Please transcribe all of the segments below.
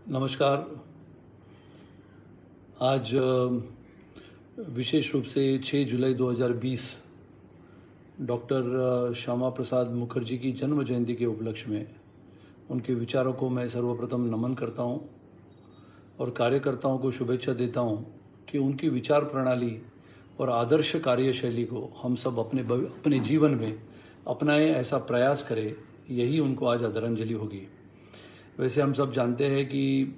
नमस्कार। आज विशेष रूप से 6 जुलाई 2020 डॉक्टर श्यामा प्रसाद मुखर्जी की जन्म जयंती के उपलक्ष्य में उनके विचारों को मैं सर्वप्रथम नमन करता हूं और कार्यकर्ताओं को शुभेच्छा देता हूं कि उनकी विचार प्रणाली और आदर्श कार्यशैली को हम सब अपने जीवन में अपनाएं, ऐसा प्रयास करें। यही उनको आज आदरांजलि होगी। वैसे हम सब जानते हैं कि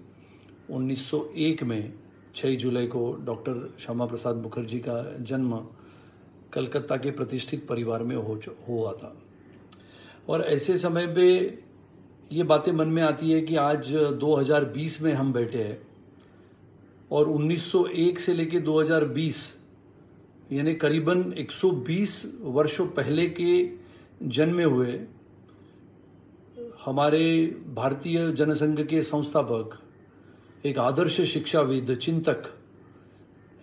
1901 में 6 जुलाई को डॉक्टर श्यामा प्रसाद मुखर्जी का जन्म कलकत्ता के प्रतिष्ठित परिवार में हुआ था। और ऐसे समय पे ये बातें मन में आती है कि आज 2020 में हम बैठे हैं और 1901 से लेके 2020 यानी करीबन 120 वर्षों पहले के जन्मे हुए हमारे भारतीय जनसंघ के संस्थापक, एक आदर्श शिक्षाविद, चिंतक,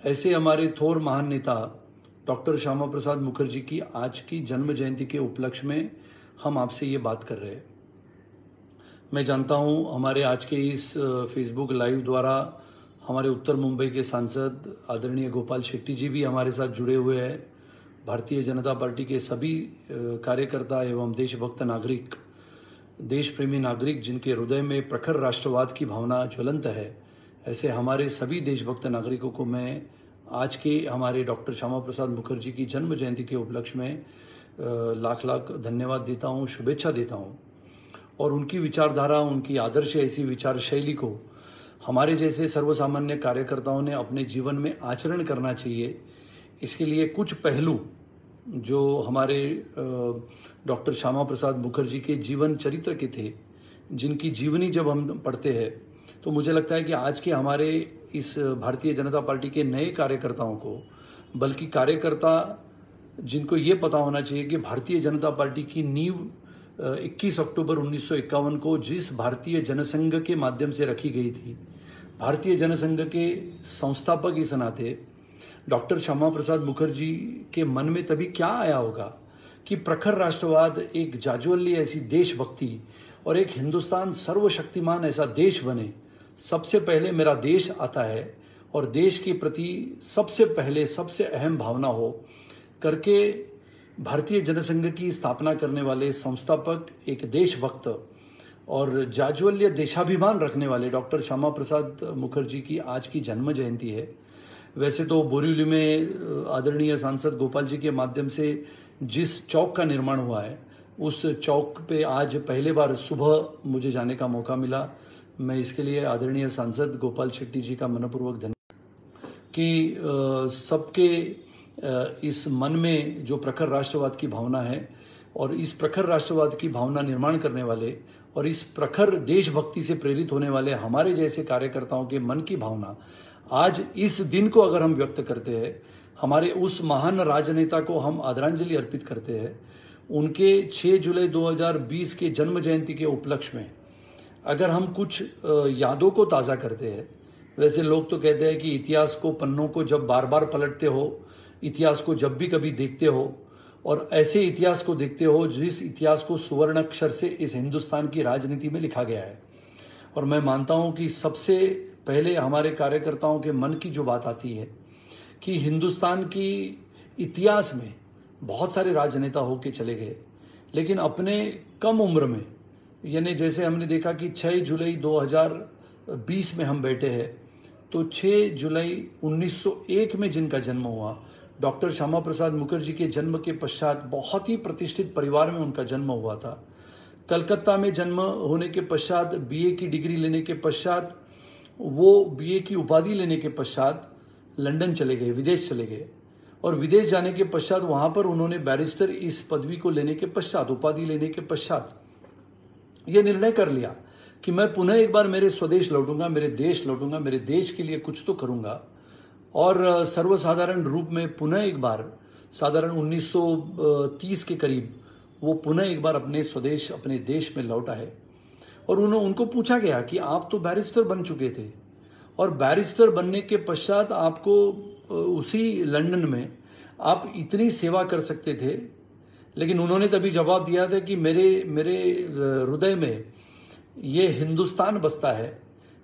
ऐसे हमारे थोर महान नेता डॉक्टर श्यामा प्रसाद मुखर्जी की आज की जन्म जयंती के उपलक्ष्य में हम आपसे ये बात कर रहे हैं। मैं जानता हूँ हमारे आज के इस फेसबुक लाइव द्वारा हमारे उत्तर मुंबई के सांसद आदरणीय गोपाल शेट्टी जी भी हमारे साथ जुड़े हुए हैं। भारतीय जनता पार्टी के सभी कार्यकर्ता एवं देशभक्त नागरिक, देश प्रेमी नागरिक जिनके हृदय में प्रखर राष्ट्रवाद की भावना ज्वलंत है, ऐसे हमारे सभी देशभक्त नागरिकों को मैं आज के हमारे डॉक्टर श्यामा प्रसाद मुखर्जी की जन्म जयंती के उपलक्ष्य में लाख लाख धन्यवाद देता हूँ, शुभेच्छा देता हूँ। और उनकी विचारधारा, उनकी आदर्श ऐसी विचार शैली को हमारे जैसे सर्वसामान्य कार्यकर्ताओं ने अपने जीवन में आचरण करना चाहिए। इसके लिए कुछ पहलू जो हमारे डॉक्टर श्यामा प्रसाद मुखर्जी के जीवन चरित्र के थे, जिनकी जीवनी जब हम पढ़ते हैं तो मुझे लगता है कि आज के हमारे इस भारतीय जनता पार्टी के नए कार्यकर्ताओं को, बल्कि कार्यकर्ता जिनको ये पता होना चाहिए कि भारतीय जनता पार्टी की नींव 21 अक्टूबर 1951 को जिस भारतीय जनसंघ के माध्यम से रखी गई थी, भारतीय जनसंघ के संस्थापक इस नाते डॉक्टर श्यामा प्रसाद मुखर्जी के मन में तभी क्या आया होगा कि प्रखर राष्ट्रवाद, एक जाज्वल्य ऐसी देशभक्ति और एक हिंदुस्तान सर्वशक्तिमान ऐसा देश बने। सबसे पहले मेरा देश आता है और देश के प्रति सबसे पहले सबसे अहम भावना हो करके भारतीय जनसंघ की स्थापना करने वाले संस्थापक, एक देशभक्त और जाज्वल्य देशाभिमान रखने वाले डॉक्टर श्यामा प्रसाद मुखर्जी की आज की जन्म जयंती है। वैसे तो बोरीवली में आदरणीय सांसद गोपाल जी के माध्यम से जिस चौक का निर्माण हुआ है, उस चौक पे आज पहले बार सुबह मुझे जाने का मौका मिला। मैं इसके लिए आदरणीय सांसद गोपाल शेट्टी जी का मनपूर्वक धन्यवाद कि सबके इस मन में जो प्रखर राष्ट्रवाद की भावना है और इस प्रखर राष्ट्रवाद की भावना निर्माण करने वाले और इस प्रखर देशभक्ति से प्रेरित होने वाले हमारे जैसे कार्यकर्ताओं के मन की भावना आज इस दिन को अगर हम व्यक्त करते हैं, हमारे उस महान राजनेता को हम आदरांजलि अर्पित करते हैं। उनके 6 जुलाई 2020 के जन्म जयंती के उपलक्ष्य में अगर हम कुछ यादों को ताज़ा करते हैं, वैसे लोग तो कहते हैं कि इतिहास को, पन्नों को जब बार बार पलटते हो, इतिहास को जब भी कभी देखते हो और ऐसे इतिहास को देखते हो जिस इतिहास को सुवर्ण अक्षर से इस हिंदुस्तान की राजनीति में लिखा गया है। और मैं मानता हूं कि सबसे पहले हमारे कार्यकर्ताओं के मन की जो बात आती है कि हिंदुस्तान की इतिहास में बहुत सारे राजनेता होके चले गए, लेकिन अपने कम उम्र में, यानी जैसे हमने देखा कि 6 जुलाई 2020 में हम बैठे हैं, तो 6 जुलाई 1901 में जिनका जन्म हुआ, डॉक्टर श्यामा प्रसाद मुखर्जी के जन्म के पश्चात बहुत ही प्रतिष्ठित परिवार में उनका जन्म हुआ था। कलकत्ता में जन्म होने के पश्चात, बीए की डिग्री लेने के पश्चात, वो बीए की उपाधि लेने के पश्चात लंदन चले गए, विदेश चले गए और विदेश जाने के पश्चात वहां पर उन्होंने बैरिस्टर इस पदवी को लेने के पश्चात, उपाधि लेने के पश्चात यह निर्णय कर लिया कि मैं पुनः एक बार मेरे स्वदेश लौटूंगा, मेरे देश लौटूंगा, मेरे देश के लिए कुछ तो करूंगा। और सर्वसाधारण रूप में पुनः एक बार साधारण 1930 के करीब वो पुनः एक बार अपने स्वदेश, अपने देश में लौटा है। और उनको पूछा गया कि आप तो बैरिस्टर बन चुके थे और बैरिस्टर बनने के पश्चात आपको उसी लंदन में आप इतनी सेवा कर सकते थे, लेकिन उन्होंने तभी जवाब दिया था कि मेरे हृदय में ये हिंदुस्तान बसता है,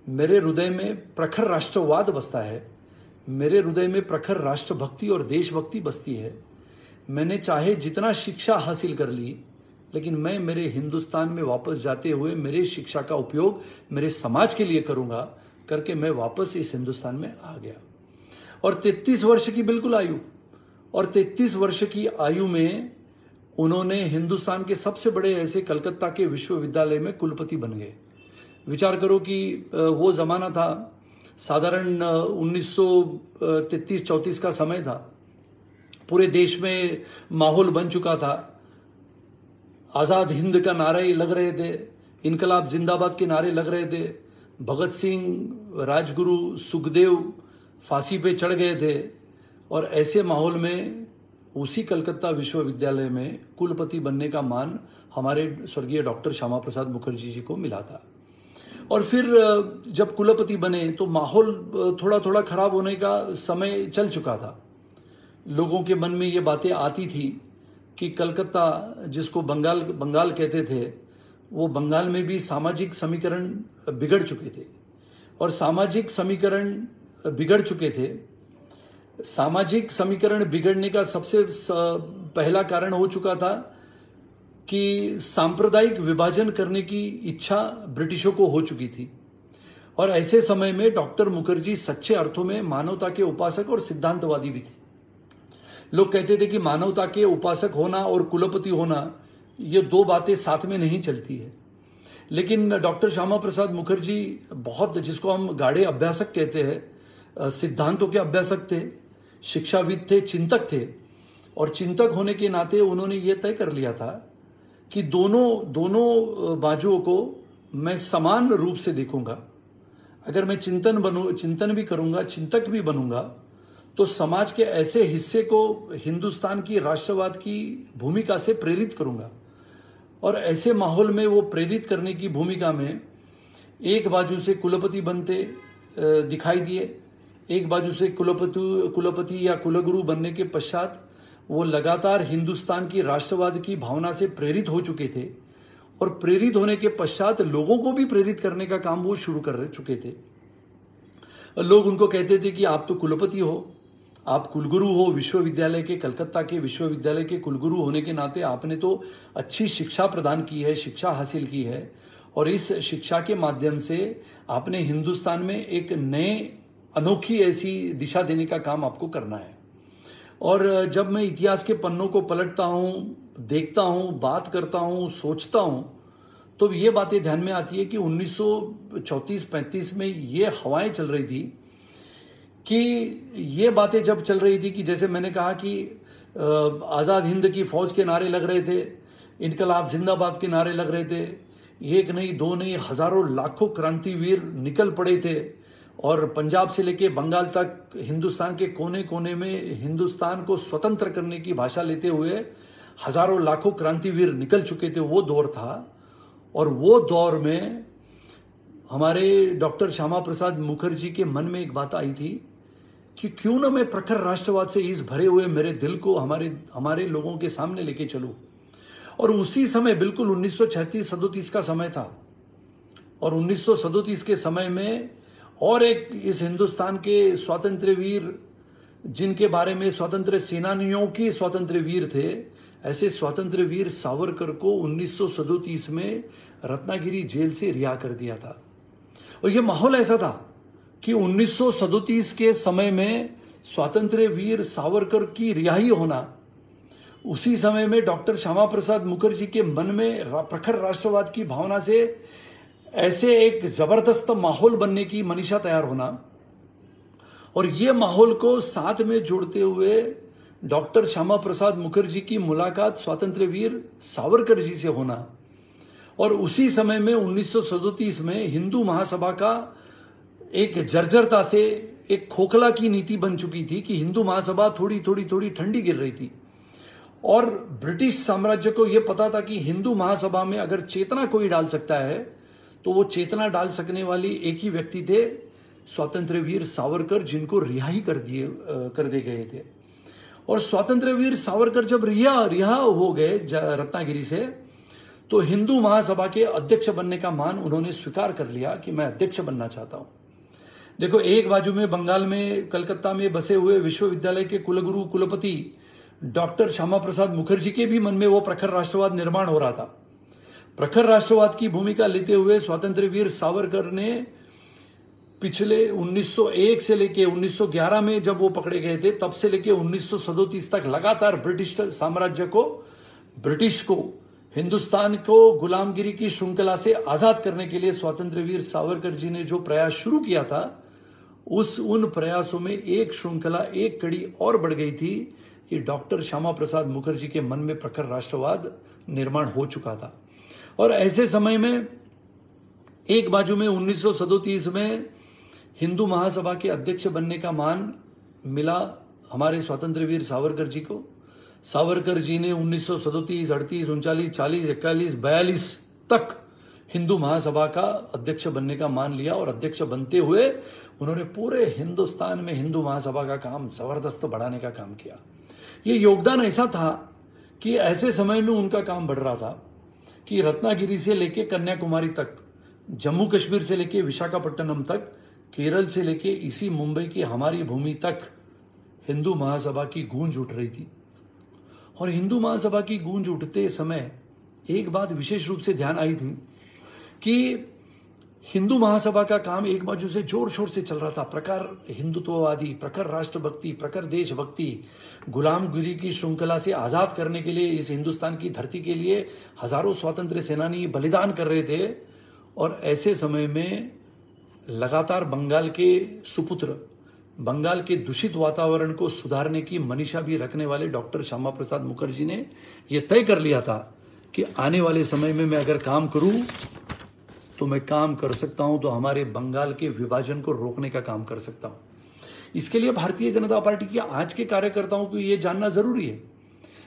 मेरे हृदय में प्रखर राष्ट्रवाद बसता है, मेरे हृदय में प्रखर राष्ट्रभक्ति और देशभक्ति बसती है। मैंने चाहे जितना शिक्षा हासिल कर ली, लेकिन मैं मेरे हिंदुस्तान में वापस जाते हुए मेरे शिक्षा का उपयोग मेरे समाज के लिए करूंगा करके मैं वापस इस हिंदुस्तान में आ गया। और 33 वर्ष की बिल्कुल आयु, और 33 वर्ष की आयु में उन्होंने हिंदुस्तान के सबसे बड़े ऐसे कलकत्ता के विश्वविद्यालय में कुलपति बन गए। विचार करो कि वो जमाना था, साधारण 1933-34 का समय था। पूरे देश में माहौल बन चुका था, आजाद हिंद का नारे लग रहे थे, इनकलाब जिंदाबाद के नारे लग रहे थे। भगत सिंह, राजगुरु, सुखदेव फांसी पे चढ़ गए थे। और ऐसे माहौल में उसी कलकत्ता विश्वविद्यालय में कुलपति बनने का मान हमारे स्वर्गीय डॉक्टर श्यामा प्रसाद मुखर्जी जी को मिला था। और फिर जब कुलपति बने तो माहौल थोड़ा थोड़ा खराब होने का समय चल चुका था। लोगों के मन में ये बातें आती थी कि कलकत्ता, जिसको बंगाल कहते थे, वो बंगाल में भी सामाजिक समीकरण बिगड़ चुके थे। और सामाजिक समीकरण बिगड़ चुके थे, सामाजिक समीकरण बिगड़ने का सबसे पहला कारण हो चुका था कि सांप्रदायिक विभाजन करने की इच्छा ब्रिटिशों को हो चुकी थी। और ऐसे समय में डॉक्टर मुखर्जी सच्चे अर्थों में मानवता के उपासक और सिद्धांतवादी भी थे। लोग कहते थे कि मानवता के उपासक होना और कुलपति होना, ये दो बातें साथ में नहीं चलती है। लेकिन डॉक्टर श्यामा प्रसाद मुखर्जी बहुत, जिसको हम गाढ़े अभ्यासक कहते हैं, सिद्धांतों के अभ्यासक थे, शिक्षाविद थे, चिंतक थे। और चिंतक होने के नाते उन्होंने ये तय कर लिया था कि दोनों बाजुओं को मैं समान रूप से देखूंगा। अगर मैं चिंतन भी करूंगा, चिंतक भी बनूंगा, तो समाज के ऐसे हिस्से को हिंदुस्तान की राष्ट्रवाद की भूमिका से प्रेरित करूंगा। और ऐसे माहौल में वो प्रेरित करने की भूमिका में एक बाजू से कुलपति बनते दिखाई दिए, एक बाजू से कुलपति या कुलगुरु बनने के पश्चात वो लगातार हिंदुस्तान की राष्ट्रवाद की भावना से प्रेरित हो चुके थे। और प्रेरित होने के पश्चात लोगों को भी प्रेरित करने का काम वो शुरू कर चुके थे। लोग उनको कहते थे कि आप तो कुलपति हो, आप कुलगुरु हो, विश्वविद्यालय के, कलकत्ता के विश्वविद्यालय के कुलगुरु होने के नाते आपने तो अच्छी शिक्षा प्रदान की है, शिक्षा हासिल की है, और इस शिक्षा के माध्यम से आपने हिंदुस्तान में एक नए अनोखी ऐसी दिशा देने का काम आपको करना है। और जब मैं इतिहास के पन्नों को पलटता हूँ, देखता हूँ, बात करता हूँ, सोचता हूँ, तो ये बातें ध्यान में आती है कि 1934-35 में ये हवाएं चल रही थी, कि ये बातें जब चल रही थी कि जैसे मैंने कहा कि आज़ाद हिंद की फौज के नारे लग रहे थे, इनकलाब जिंदाबाद के नारे लग रहे थे, एक नहीं दो नहीं हजारों लाखों क्रांतिवीर निकल पड़े थे। और पंजाब से लेके बंगाल तक हिंदुस्तान के कोने कोने में हिंदुस्तान को स्वतंत्र करने की भाषा लेते हुए हजारों लाखों क्रांतिवीर निकल चुके थे। वो दौर था। और वो दौर में हमारे डॉक्टर श्यामा प्रसाद मुखर्जी के मन में एक बात आई थी कि क्यों ना मैं प्रखर राष्ट्रवाद से इस भरे हुए मेरे दिल को हमारे लोगों के सामने लेके चलूं। और उसी समय बिल्कुल 1936-37 का समय था। और 1937 के समय में और एक इस हिंदुस्तान के स्वातंत्र्य वीर, जिनके बारे में स्वतंत्र सेनानियों के स्वतंत्र वीर थे, ऐसे स्वतंत्र वीर सावरकर को 1937 में रत्नागिरी जेल से रिहा कर दिया था। और यह माहौल ऐसा था कि 1937 के समय में स्वतंत्र वीर सावरकर की रिहाई होना, उसी समय में डॉक्टर श्यामा प्रसाद मुखर्जी के मन में प्रखर राष्ट्रवाद की भावना से ऐसे एक जबरदस्त माहौल बनने की मनीषा तैयार होना, और ये माहौल को साथ में जोड़ते हुए डॉक्टर श्यामा प्रसाद मुखर्जी की मुलाकात स्वतंत्र वीर सावरकर जी से होना। और उसी समय में 1937 में हिंदू महासभा का एक जर्जरता से एक खोखला की नीति बन चुकी थी कि हिंदू महासभा थोड़ी थोड़ी ठंडी गिर रही थी। और ब्रिटिश साम्राज्य को यह पता था कि हिंदू महासभा में अगर चेतना कोई डाल सकता है तो वो चेतना डाल सकने वाली एक ही व्यक्ति थे, स्वतंत्र वीर सावरकर, जिनको रिहाई कर दे गए थे। और स्वतंत्र वीर सावरकर जब रिहा हो गए रत्नागिरी से, तो हिंदू महासभा के अध्यक्ष बनने का मान उन्होंने स्वीकार कर लिया कि मैं अध्यक्ष बनना चाहता हूं। देखो, एक बाजू में बंगाल में कलकत्ता में बसे हुए विश्वविद्यालय के कुलगुरु कुलपति डॉक्टर श्यामा प्रसाद मुखर्जी के भी मन में वो प्रखर राष्ट्रवाद निर्माण हो रहा था। प्रखर राष्ट्रवाद की भूमिका लेते हुए स्वतंत्र वीर सावरकर ने पिछले 1901 से लेके 1911 में जब वो पकड़े गए थे, तब से लेके 1937 तक लगातार ब्रिटिश साम्राज्य को, ब्रिटिश को, हिंदुस्तान को गुलामगिरी की श्रृंखला से आजाद करने के लिए स्वतंत्र वीर सावरकर जी ने जो प्रयास शुरू किया था, उन प्रयासों में एक श्रृंखला, एक कड़ी और बढ़ गई थी कि डॉक्टर श्यामा प्रसाद मुखर्जी के मन में प्रखर राष्ट्रवाद निर्माण हो चुका था। और ऐसे समय में एक बाजू में 1937 में हिंदू महासभा के अध्यक्ष बनने का मान मिला हमारे स्वतंत्र वीर सावरकर जी को। सावरकर जी ने 1937, 38, 39, 40, 41, 42 तक हिंदू महासभा का अध्यक्ष बनने का मान लिया और अध्यक्ष बनते हुए उन्होंने पूरे हिंदुस्तान में हिंदू महासभा का काम जबरदस्त बढ़ाने का काम किया। ये योगदान ऐसा था कि ऐसे समय में उनका काम बढ़ रहा था कि रत्नागिरी से लेके कन्याकुमारी तक, जम्मू कश्मीर से लेके विशाखापट्टनम तक, केरल से लेके इसी मुंबई की हमारी भूमि तक हिंदू महासभा की गूंज उठ रही थी। और हिंदू महासभा की गूंज उठते समय एक बात विशेष रूप से ध्यान आई थी कि हिंदू महासभा का काम एक बाजू से जोर शोर से चल रहा था, प्रखर हिंदुत्ववादी, प्रखर राष्ट्रभक्ति, प्रखर देशभक्ति, गुलामगिरी की श्रृंखला से आजाद करने के लिए इस हिंदुस्तान की धरती के लिए हजारों स्वतंत्र सेनानी बलिदान कर रहे थे। और ऐसे समय में लगातार बंगाल के सुपुत्र, बंगाल के दूषित वातावरण को सुधारने की मनीषा भी रखने वाले डॉक्टर श्यामा प्रसाद मुखर्जी ने यह तय कर लिया था कि आने वाले समय में मैं अगर काम करूं तो मैं काम कर सकता हूं, तो हमारे बंगाल के विभाजन को रोकने का काम कर सकता हूं। इसके लिए भारतीय जनता पार्टी के आज के कार्यकर्ताओं को यह जानना जरूरी है,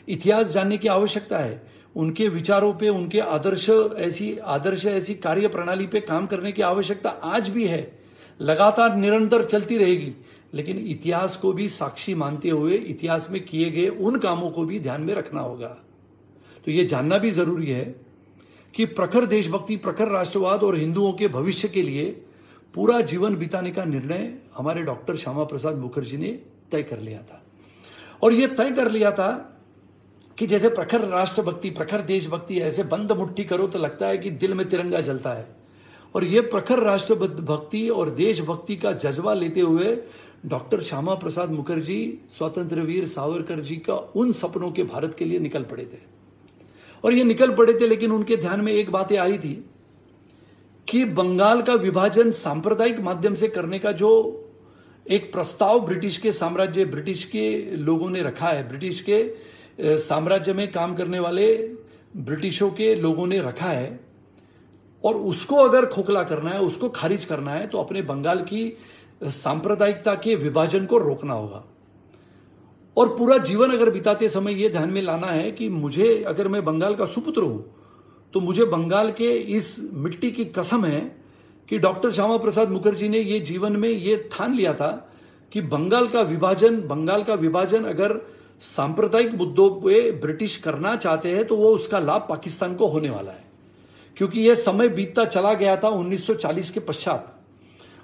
इतिहास जानने की आवश्यकता है, उनके विचारों पे, उनके आदर्श ऐसी कार्य प्रणाली पे काम करने की आवश्यकता आज भी है, लगातार निरंतर चलती रहेगी। लेकिन इतिहास को भी साक्षी मानते हुए इतिहास में किए गए उन कामों को भी ध्यान में रखना होगा। तो ये जानना भी जरूरी है कि प्रखर देशभक्ति, प्रखर राष्ट्रवाद और हिंदुओं के भविष्य के लिए पूरा जीवन बिताने का निर्णय हमारे डॉक्टर श्यामा प्रसाद मुखर्जी ने तय कर लिया था। और यह तय कर लिया था कि जैसे प्रखर राष्ट्रभक्ति, प्रखर देशभक्ति ऐसे बंद मुट्ठी करो तो लगता है कि दिल में तिरंगा जलता है। और ये प्रखर राष्ट्रभक्ति और देशभक्ति का जज्बा लेते हुए डॉक्टर श्यामा प्रसाद मुखर्जी, स्वतंत्र वीर सावरकर जी का उन सपनों के भारत के लिए निकल पड़े थे। और ये निकल पड़े थे, लेकिन उनके ध्यान में एक बातें आई थी कि बंगाल का विभाजन सांप्रदायिक माध्यम से करने का जो एक प्रस्ताव ब्रिटिश के लोगों ने रखा है, ब्रिटिश के साम्राज्य में काम करने वाले ब्रिटिशों के लोगों ने रखा है, और उसको अगर खोखला करना है, उसको खारिज करना है, तो अपने बंगाल की सांप्रदायिकता के विभाजन को रोकना होगा। और पूरा जीवन अगर बिताते समय यह ध्यान में लाना है कि मुझे, अगर मैं बंगाल का सुपुत्र हूं, तो मुझे बंगाल के इस मिट्टी की कसम है कि डॉक्टर श्यामा प्रसाद मुखर्जी ने ये जीवन में ये ठान लिया था कि बंगाल का विभाजन अगर सांप्रदायिक मुद्दों पे ब्रिटिश करना चाहते हैं तो वो उसका लाभ पाकिस्तान को होने वाला है। क्योंकि यह समय बीतता चला गया था 1940 के पश्चात,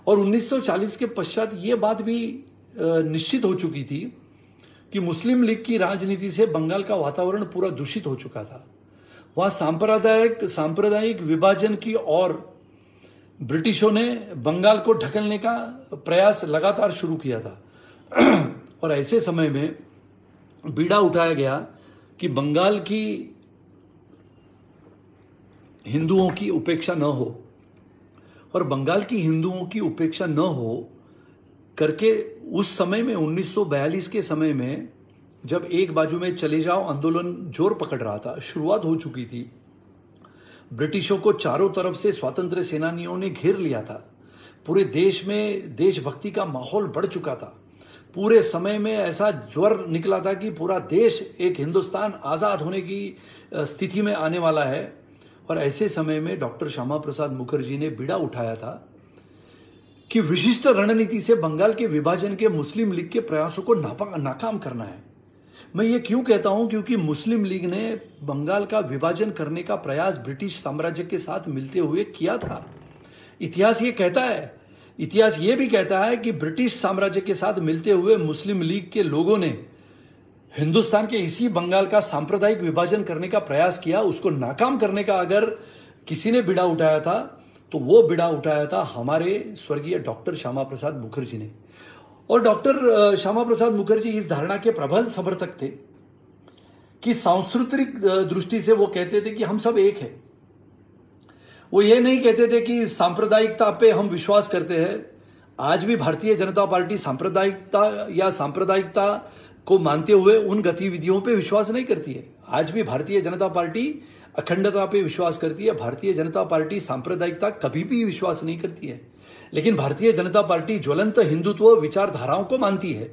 और 1940 के पश्चात यह बात भी निश्चित हो चुकी थी कि मुस्लिम लीग की राजनीति से बंगाल का वातावरण पूरा दूषित हो चुका था। वहां सांप्रदायिक विभाजन की और ब्रिटिशों ने बंगाल को ढकलने का प्रयास लगातार शुरू किया था। और ऐसे समय में बीड़ा उठाया गया कि बंगाल की हिंदुओं की उपेक्षा न हो, और बंगाल की हिंदुओं की उपेक्षा न हो करके उस समय में 1942 के समय में जब एक बाजू में चले जाओ आंदोलन जोर पकड़ रहा था, शुरुआत हो चुकी थी, ब्रिटिशों को चारों तरफ से स्वतंत्र सेनानियों ने घेर लिया था, पूरे देश में देशभक्ति का माहौल बढ़ चुका था, पूरे समय में ऐसा ज्वर निकला था कि पूरा देश, एक हिंदुस्तान आजाद होने की स्थिति में आने वाला है। और ऐसे समय में डॉक्टर श्यामा प्रसाद मुखर्जी ने बीड़ा उठाया था कि विशिष्ट रणनीति से बंगाल के विभाजन के मुस्लिम लीग के प्रयासों को नाकाम करना है। मैं ये क्यों कहता हूं, क्योंकि मुस्लिम लीग ने बंगाल का विभाजन करने का प्रयास ब्रिटिश साम्राज्य के साथ मिलते हुए किया था। इतिहास ये कहता है, इतिहास ये भी कहता है कि ब्रिटिश साम्राज्य के साथ मिलते हुए मुस्लिम लीग के लोगों ने हिंदुस्तान के इसी बंगाल का सांप्रदायिक विभाजन करने का प्रयास किया। उसको नाकाम करने का अगर किसी ने बीड़ा उठाया था तो वो बीड़ा उठाया था हमारे स्वर्गीय डॉक्टर श्यामा प्रसाद मुखर्जी ने। और डॉक्टर श्यामा प्रसाद मुखर्जी इस धारणा के प्रबल समर्थक थे कि सांस्कृतिक दृष्टि से वो कहते थे कि हम सब एक हैं। वो ये नहीं कहते थे कि सांप्रदायिकता पे हम विश्वास करते हैं। आज भी भारतीय जनता पार्टी सांप्रदायिकता या सांप्रदायिकता को मानते हुए उन गतिविधियों पे विश्वास नहीं करती है। आज भी भारतीय जनता पार्टी अखंडता पे विश्वास करती है। भारतीय जनता पार्टी सांप्रदायिकता कभी भी विश्वास नहीं करती है। लेकिन भारतीय जनता पार्टी ज्वलंत हिंदुत्व विचारधाराओं को मानती है।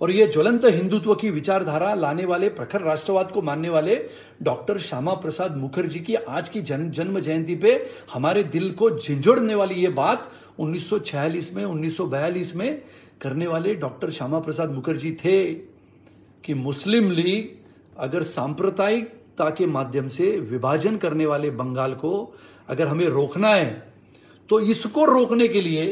और ये ज्वलंत हिंदुत्व की विचारधारा लाने वाले, प्रखर राष्ट्रवाद को मानने वाले डॉक्टर श्यामा प्रसाद मुखर्जी की आज की जन्म जयंती पे हमारे दिल को झंझोड़ने वाली ये बात 1946 में, 1942 में करने वाले डॉक्टर श्यामा प्रसाद मुखर्जी थे कि मुस्लिम लीग अगर सांप्रदायिकता के माध्यम से विभाजन करने वाले बंगाल को अगर हमें रोकना है तो इसको रोकने के लिए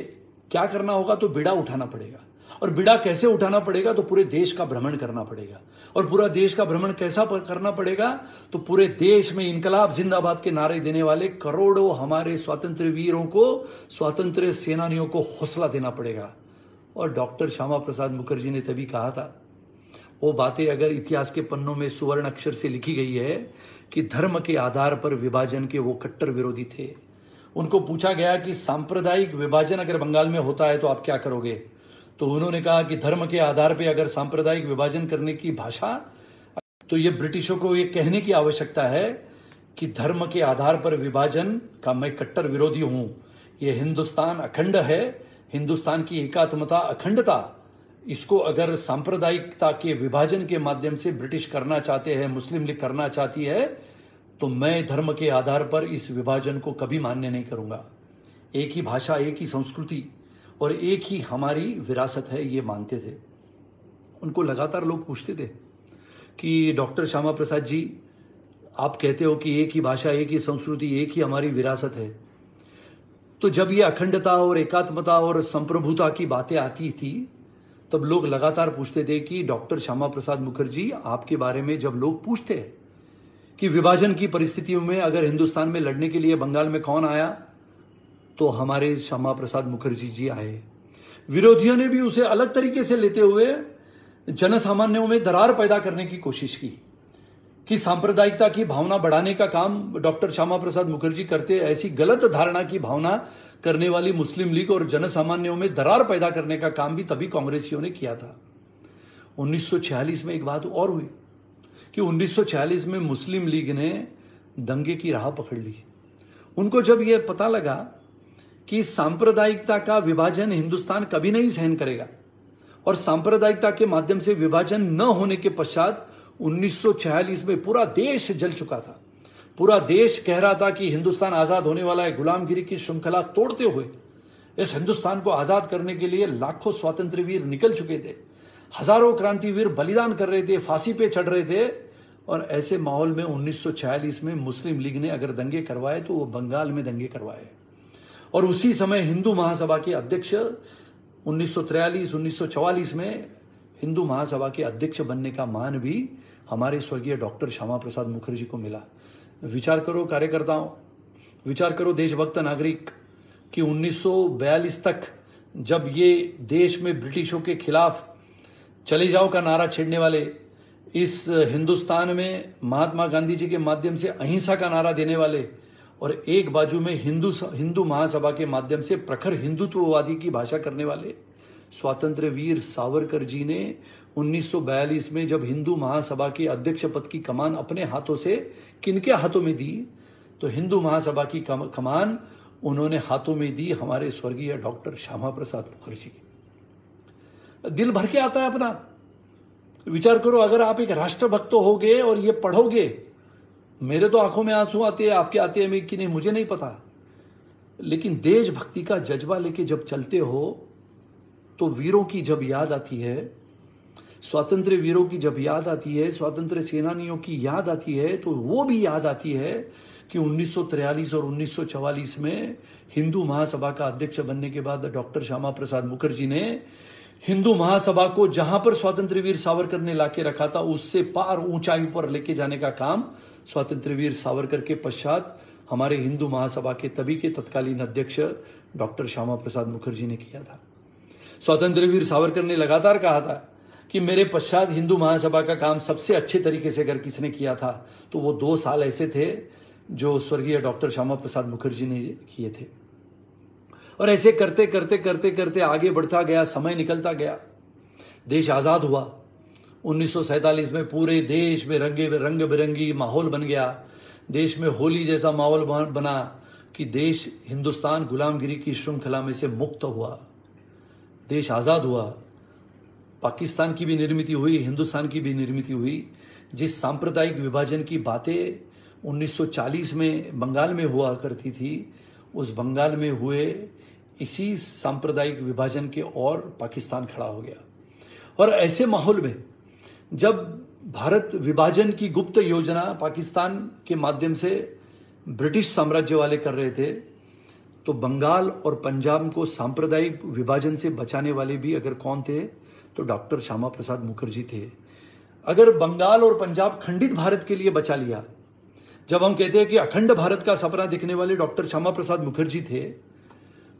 क्या करना होगा, तो बीड़ा उठाना पड़ेगा। और बीड़ा कैसे उठाना पड़ेगा, तो पूरे देश का भ्रमण करना पड़ेगा। और पूरा देश का भ्रमण कैसा करना पड़ेगा, तो पूरे देश में इनकलाब जिंदाबाद के नारे देने वाले करोड़ों हमारे स्वातंत्र्य वीरों को, स्वातंत्र्य सेनानियों को हौसला देना पड़ेगा। और डॉक्टर श्यामा प्रसाद मुखर्जी ने तभी कहा था, वो बातें अगर इतिहास के पन्नों में सुवर्ण अक्षर से लिखी गई है कि धर्म के आधार पर विभाजन के वो कट्टर विरोधी थे। उनको पूछा गया कि सांप्रदायिक विभाजन अगर बंगाल में होता है तो आप क्या करोगे, तो उन्होंने कहा कि धर्म के आधार पर अगर सांप्रदायिक विभाजन करने की भाषा, तो ये ब्रिटिशों को ये कहने की आवश्यकता है कि धर्म के आधार पर विभाजन का मैं कट्टर विरोधी हूं। ये हिंदुस्तान अखंड है, हिंदुस्तान की एकात्मता, अखंडता, इसको अगर सांप्रदायिकता के विभाजन के माध्यम से ब्रिटिश करना चाहते हैं, मुस्लिम लीग करना चाहती है, तो मैं धर्म के आधार पर इस विभाजन को कभी मान्य नहीं करूंगा। एक ही भाषा, एक ही संस्कृति और एक ही हमारी विरासत है, ये मानते थे। उनको लगातार लोग पूछते थे कि डॉक्टर श्यामा प्रसाद जी, आप कहते हो कि एक ही भाषा, एक ही संस्कृति, एक ही हमारी विरासत है, तो जब ये अखंडता और एकात्मता और संप्रभुता की बातें आती थी तब लोग लगातार पूछते थे कि डॉक्टर श्यामा प्रसाद मुखर्जी, आपके बारे में जब लोग पूछते हैं कि विभाजन की परिस्थितियों में अगर हिंदुस्तान में लड़ने के लिए बंगाल में कौन आया, तो हमारे श्यामा प्रसाद मुखर्जी जी आए। विरोधियों ने भी उसे अलग तरीके से लेते हुए जनसामान्यों में दरार पैदा करने की कोशिश की कि सांप्रदायिकता की भावना बढ़ाने का काम डॉक्टर श्यामा प्रसाद मुखर्जी करते। ऐसी गलत धारणा की भावना करने वाली मुस्लिम लीग और जनसामान्यों में दरार पैदा करने का काम भी तभी कांग्रेसियों ने किया था। 1946 में एक बात और हुई कि 1946 में मुस्लिम लीग ने दंगे की राह पकड़ ली। उनको जब यह पता लगा कि सांप्रदायिकता का विभाजन हिंदुस्तान कभी नहीं सहन करेगा और सांप्रदायिकता के माध्यम से विभाजन न होने के पश्चात 1946 में पूरा देश जल चुका था। पूरा देश कह रहा था कि हिंदुस्तान आजाद होने वाला है। गुलामगिरी की श्रृंखला तोड़ते हुए इस हिंदुस्तान को आजाद करने के लिए लाखों स्वातंत्र्य वीर निकल चुके थे, हजारों क्रांतिवीर बलिदान कर रहे थे, फांसी पे चढ़ रहे थे। और ऐसे माहौल में 1946 में मुस्लिम लीग ने अगर दंगे करवाए तो वो बंगाल में दंगे करवाए। और उसी समय हिंदू महासभा के अध्यक्ष 1943-1944 में हिंदू महासभा के अध्यक्ष बनने का मान भी हमारे स्वर्गीय डॉक्टर श्यामा प्रसाद मुखर्जी को मिला। विचार करो कार्यकर्ताओं, विचार करो देशभक्त नागरिक कि 1942 तक जब ये देश में ब्रिटिशों के खिलाफ चले जाओ का नारा छेड़ने वाले, इस हिंदुस्तान में महात्मा गांधी जी के माध्यम से अहिंसा का नारा देने वाले और एक बाजू में हिंदू महासभा के माध्यम से प्रखर हिंदुत्ववादी की भाषा करने वाले स्वातंत्र्य वीर सावरकर जी ने 1942 में जब हिंदू महासभा के अध्यक्ष पद की कमान अपने हाथों से किनके हाथों में दी, तो हिंदू महासभा की कमान उन्होंने हाथों में दी हमारे स्वर्गीय डॉक्टर श्यामा प्रसाद मुखर्जी। दिल भर के आता है अपना। विचार करो, अगर आप एक राष्ट्रभक्त होगे और ये पढ़ोगे, मेरे तो आंखों में आंसू आते हैं, आपके आते हैं कि नहीं मुझे नहीं पता, लेकिन देशभक्ति का जज्बा लेके जब चलते हो तो वीरों की जब याद आती है, स्वातंत्र्य वीरों की जब याद आती है, स्वातंत्र्य सेनानियों की याद आती है, तो वो भी याद आती है कि 1943 और 1944 में हिंदू महासभा का अध्यक्ष बनने के बाद डॉक्टर श्यामा प्रसाद मुखर्जी ने हिंदू महासभा को जहां पर स्वातंत्र्य वीर सावरकर ने लाके रखा था, उससे पार ऊंचाई पर लेके जाने का काम स्वातंत्र्य वीर सावरकर के पश्चात हमारे हिंदू महासभा के तभी के तत्कालीन अध्यक्ष डॉक्टर श्यामा प्रसाद मुखर्जी ने किया था। स्वातंत्र्य वीर सावरकर ने लगातार कहा था कि मेरे पश्चात हिंदू महासभा का काम सबसे अच्छे तरीके से अगर किसने किया था तो वो 2 साल ऐसे थे जो स्वर्गीय डॉक्टर श्यामा प्रसाद मुखर्जी ने किए थे। और ऐसे करते करते करते करते आगे बढ़ता गया, समय निकलता गया, देश आजाद हुआ। 1947 में पूरे देश में रंग बिरंगी माहौल बन गया। देश में होली जैसा माहौल बना कि देश, हिंदुस्तान गुलामगिरी की श्रृंखला में से मुक्त हुआ, देश आजाद हुआ। पाकिस्तान की भी निर्मित हुई, हिंदुस्तान की भी निर्मित हुई। जिस सांप्रदायिक विभाजन की बातें 1940 में बंगाल में हुआ करती थी, उस बंगाल में हुए इसी सांप्रदायिक विभाजन के और पाकिस्तान खड़ा हो गया। और ऐसे माहौल में जब भारत विभाजन की गुप्त योजना पाकिस्तान के माध्यम से ब्रिटिश साम्राज्य वाले कर रहे थे, तो बंगाल और पंजाब को सांप्रदायिक विभाजन से बचाने वाले भी अगर कौन थे तो डॉक्टर श्यामा प्रसाद मुखर्जी थे। अगर बंगाल और पंजाब खंडित भारत के लिए बचा लिया, जब हम कहते हैं कि अखंड भारत का सपना देखने वाले डॉक्टर श्यामा प्रसाद मुखर्जी थे,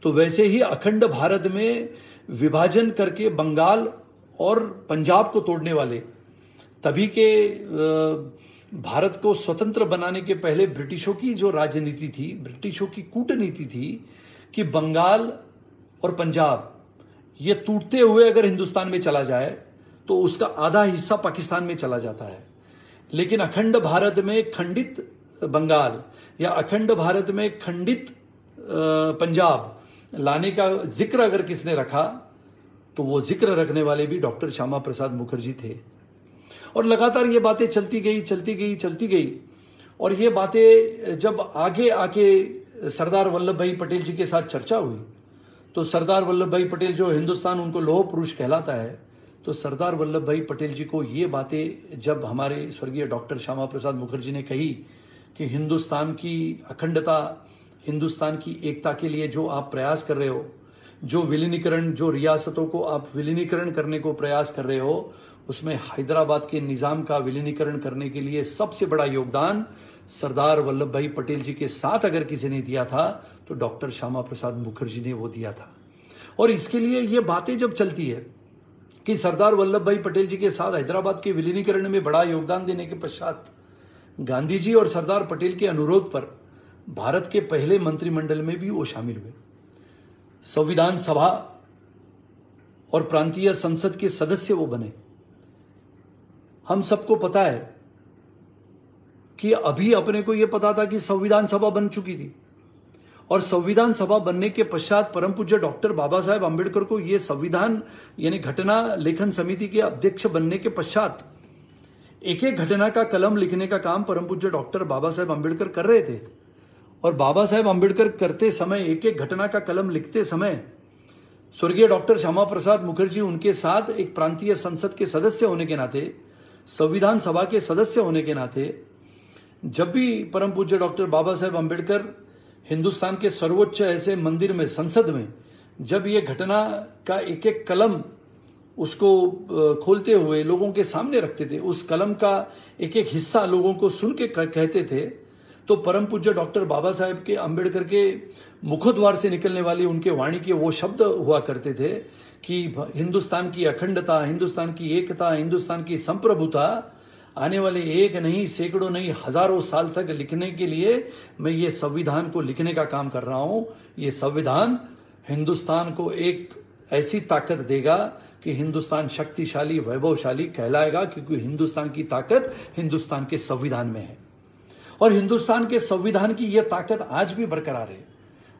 तो वैसे ही अखंड भारत में विभाजन करके बंगाल और पंजाब को तोड़ने वाले, तभी के भारत को स्वतंत्र बनाने के पहले ब्रिटिशों की जो राजनीति थी, ब्रिटिशों की कूटनीति थी कि बंगाल और पंजाब ये टूटते हुए अगर हिंदुस्तान में चला जाए तो उसका आधा हिस्सा पाकिस्तान में चला जाता है। लेकिन अखंड भारत में खंडित बंगाल या अखंड भारत में खंडित पंजाब लाने का जिक्र अगर किसने रखा तो वो जिक्र रखने वाले भी डॉक्टर श्यामा प्रसाद मुखर्जी थे। और लगातार ये बातें चलती गई। और ये बातें जब आगे आके सरदार वल्लभ भाई पटेल जी के साथ चर्चा हुई, तो सरदार वल्लभ भाई पटेल, जो हिंदुस्तान उनको लौह पुरुष कहलाता है, तो सरदार वल्लभ भाई पटेल जी को ये बातें जब हमारे स्वर्गीय डॉक्टर श्यामा प्रसाद मुखर्जी ने कही कि हिंदुस्तान की अखंडता, हिंदुस्तान की एकता के लिए जो आप प्रयास कर रहे हो, जो विलीनीकरण, जो रियासतों को आप विलीनीकरण करने को प्रयास कर रहे हो, उसमें हैदराबाद के निजाम का विलीनीकरण करने के लिए सबसे बड़ा योगदान सरदार वल्लभ भाई पटेल जी के साथ अगर किसी ने दिया था तो डॉक्टर श्यामा प्रसाद मुखर्जी ने वो दिया था। और इसके लिए ये बातें जब चलती है कि सरदार वल्लभ भाई पटेल जी के साथ हैदराबाद के विलीनीकरण में बड़ा योगदान देने के पश्चात गांधी जी और सरदार पटेल के अनुरोध पर भारत के पहले मंत्रिमंडल में भी वो शामिल हुए। संविधान सभा और प्रांतीय संसद के सदस्य वो बने। हम सबको पता है कि अभी अपने को यह पता था कि संविधान सभा बन चुकी थी, और संविधान सभा बनने के पश्चात परम पूज्य डॉक्टर बाबा साहेब आंबेडकर को यह संविधान यानी घटना लेखन समिति के अध्यक्ष बनने के पश्चात एक एक घटना का कलम लिखने का काम परम पूज्य डॉक्टर बाबा साहेब आंबेडकर कर रहे थे। और बाबा साहेब आंबेडकर करते समय, एक एक घटना का कलम लिखते समय, स्वर्गीय डॉक्टर श्यामा प्रसाद मुखर्जी उनके साथ एक प्रांतीय संसद के सदस्य होने के नाते, संविधान सभा के सदस्य होने के नाते, जब भी परम पूज्य डॉक्टर बाबा साहेब आंबेडकर हिंदुस्तान के सर्वोच्च ऐसे मंदिर में, संसद में, जब ये घटना का एक एक कलम उसको खोलते हुए लोगों के सामने रखते थे, उस कलम का एक एक हिस्सा लोगों को सुन के कहते थे, तो परम पूज्य डॉक्टर बाबा साहेब के आंबेडकर के मुखद्वार से निकलने वाली उनके वाणी के वो शब्द हुआ करते थे कि हिंदुस्तान की अखंडता, हिंदुस्तान की एकता, हिंदुस्तान की संप्रभुता आने वाले एक नहीं, सैकड़ों नहीं, हजारों साल तक लिखने के लिए मैं ये संविधान को लिखने का काम कर रहा हूं। ये संविधान हिंदुस्तान को एक ऐसी ताकत देगा कि हिंदुस्तान शक्तिशाली, वैभवशाली कहलाएगा, क्योंकि हिंदुस्तान की ताकत हिंदुस्तान के संविधान में है। और हिंदुस्तान के संविधान की यह ताकत आज भी बरकरार है।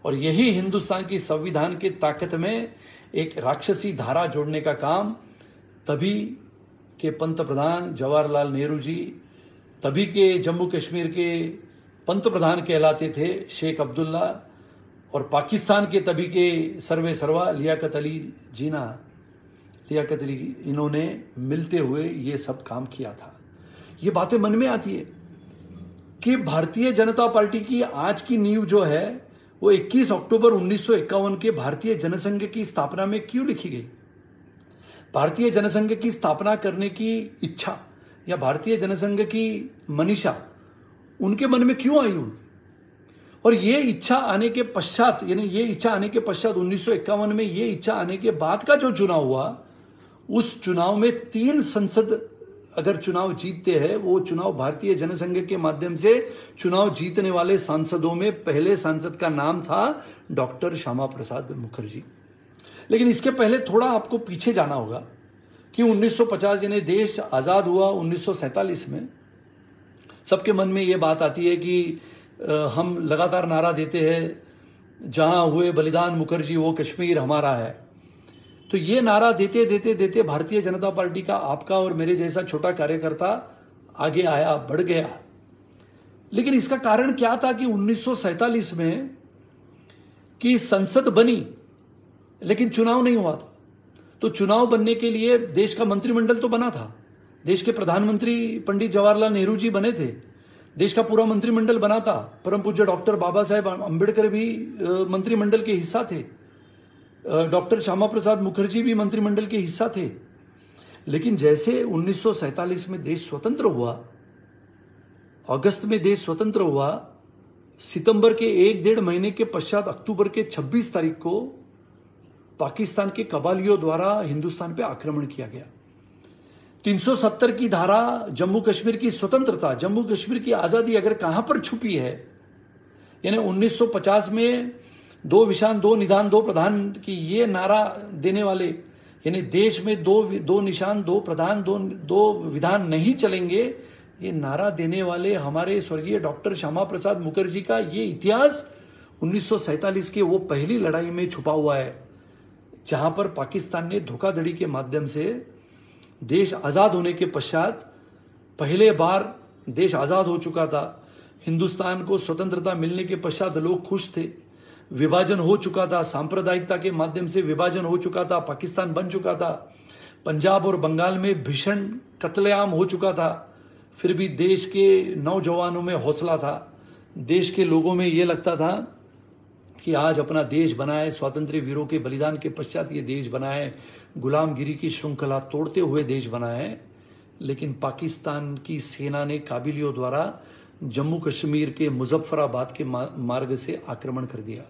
और यही हिंदुस्तान की संविधान की ताकत में एक राक्षसी धारा जोड़ने का काम तभी के पंत प्रधान जवाहरलाल नेहरू जी, तभी के जम्मू कश्मीर के पंत प्रधान कहलाते थे शेख अब्दुल्ला, और पाकिस्तान के तभी के सर्वे सर्वा लियाकत अली जीना, लियाकत अली, इन्होंने मिलते हुए ये सब काम किया था। ये बातें मन में आती है कि भारतीय जनता पार्टी की आज की नींव जो है वो 21 अक्टूबर 1951 के भारतीय जनसंघ की स्थापना में क्यों लिखी गई। भारतीय जनसंघ की स्थापना करने की इच्छा या भारतीय जनसंघ की मनीषा उनके मन में क्यों आई हुई, और ये इच्छा आने के पश्चात, यानी ये इच्छा आने के पश्चात 1951 में ये इच्छा आने के बाद का जो चुनाव हुआ, उस चुनाव में 3 संसद अगर चुनाव जीतते हैं, वो चुनाव भारतीय जनसंघ के माध्यम से चुनाव जीतने वाले सांसदों में पहले सांसद का नाम था डॉक्टर श्यामा प्रसाद मुखर्जी। लेकिन इसके पहले थोड़ा आपको पीछे जाना होगा कि 1950 यानी देश आजाद हुआ 1947 में, सबके मन में ये बात आती है कि हम लगातार नारा देते हैं जहां हुए बलिदान मुखर्जी वो कश्मीर हमारा है। तो ये नारा देते देते देते भारतीय जनता पार्टी का, आपका और मेरे जैसा छोटा कार्यकर्ता आगे आया, बढ़ गया। लेकिन इसका कारण क्या था कि 1947 में कि संसद बनी लेकिन चुनाव नहीं हुआ था। तो चुनाव बनने के लिए देश का मंत्रिमंडल तो बना था, देश के प्रधानमंत्री पंडित जवाहरलाल नेहरू जी बने थे, देश का पूरा मंत्रिमंडल बना था, परम पूज्य डॉक्टर बाबा साहेब अंबेडकर भी मंत्रिमंडल के हिस्सा थे, डॉक्टर श्यामा प्रसाद मुखर्जी भी मंत्रिमंडल के हिस्सा थे। लेकिन जैसे 1947 में देश स्वतंत्र हुआ, अगस्त में देश स्वतंत्र हुआ, सितंबर के 1-1.5 महीने के पश्चात अक्टूबर के 26 तारीख को पाकिस्तान के कबालियों द्वारा हिंदुस्तान पे आक्रमण किया गया। 370 की धारा जम्मू कश्मीर की स्वतंत्रता, जम्मू कश्मीर की आजादी अगर कहां पर छुपी है, यानी 1950 में 2 विशान 2 निधान 2 प्रधान की ये नारा देने वाले, यानी देश में 2 निशान 2 प्रधान 2 विधान नहीं चलेंगे, ये नारा देने वाले हमारे स्वर्गीय डॉक्टर श्यामा प्रसाद मुखर्जी का ये इतिहास 1947 के वो पहली लड़ाई में छुपा हुआ है, जहां पर पाकिस्तान ने धोखाधड़ी के माध्यम से देश आजाद होने के पश्चात, पहले बार देश आजाद हो चुका था, हिंदुस्तान को स्वतंत्रता मिलने के पश्चात लोग खुश थे, विभाजन हो चुका था, सांप्रदायिकता के माध्यम से विभाजन हो चुका था, पाकिस्तान बन चुका था, पंजाब और बंगाल में भीषण कत्लेआम हो चुका था, फिर भी देश के नौजवानों में हौसला था, देश के लोगों में यह लगता था कि आज अपना देश बना है, स्वातंत्र्य वीरों के बलिदान के पश्चात ये देश बना है, गुलामगिरी की श्रृंखला तोड़ते हुए देश बना है। लेकिन पाकिस्तान की सेना ने काबिलियों द्वारा जम्मू कश्मीर के मुजफ्फराबाद के मार्ग से आक्रमण कर दिया,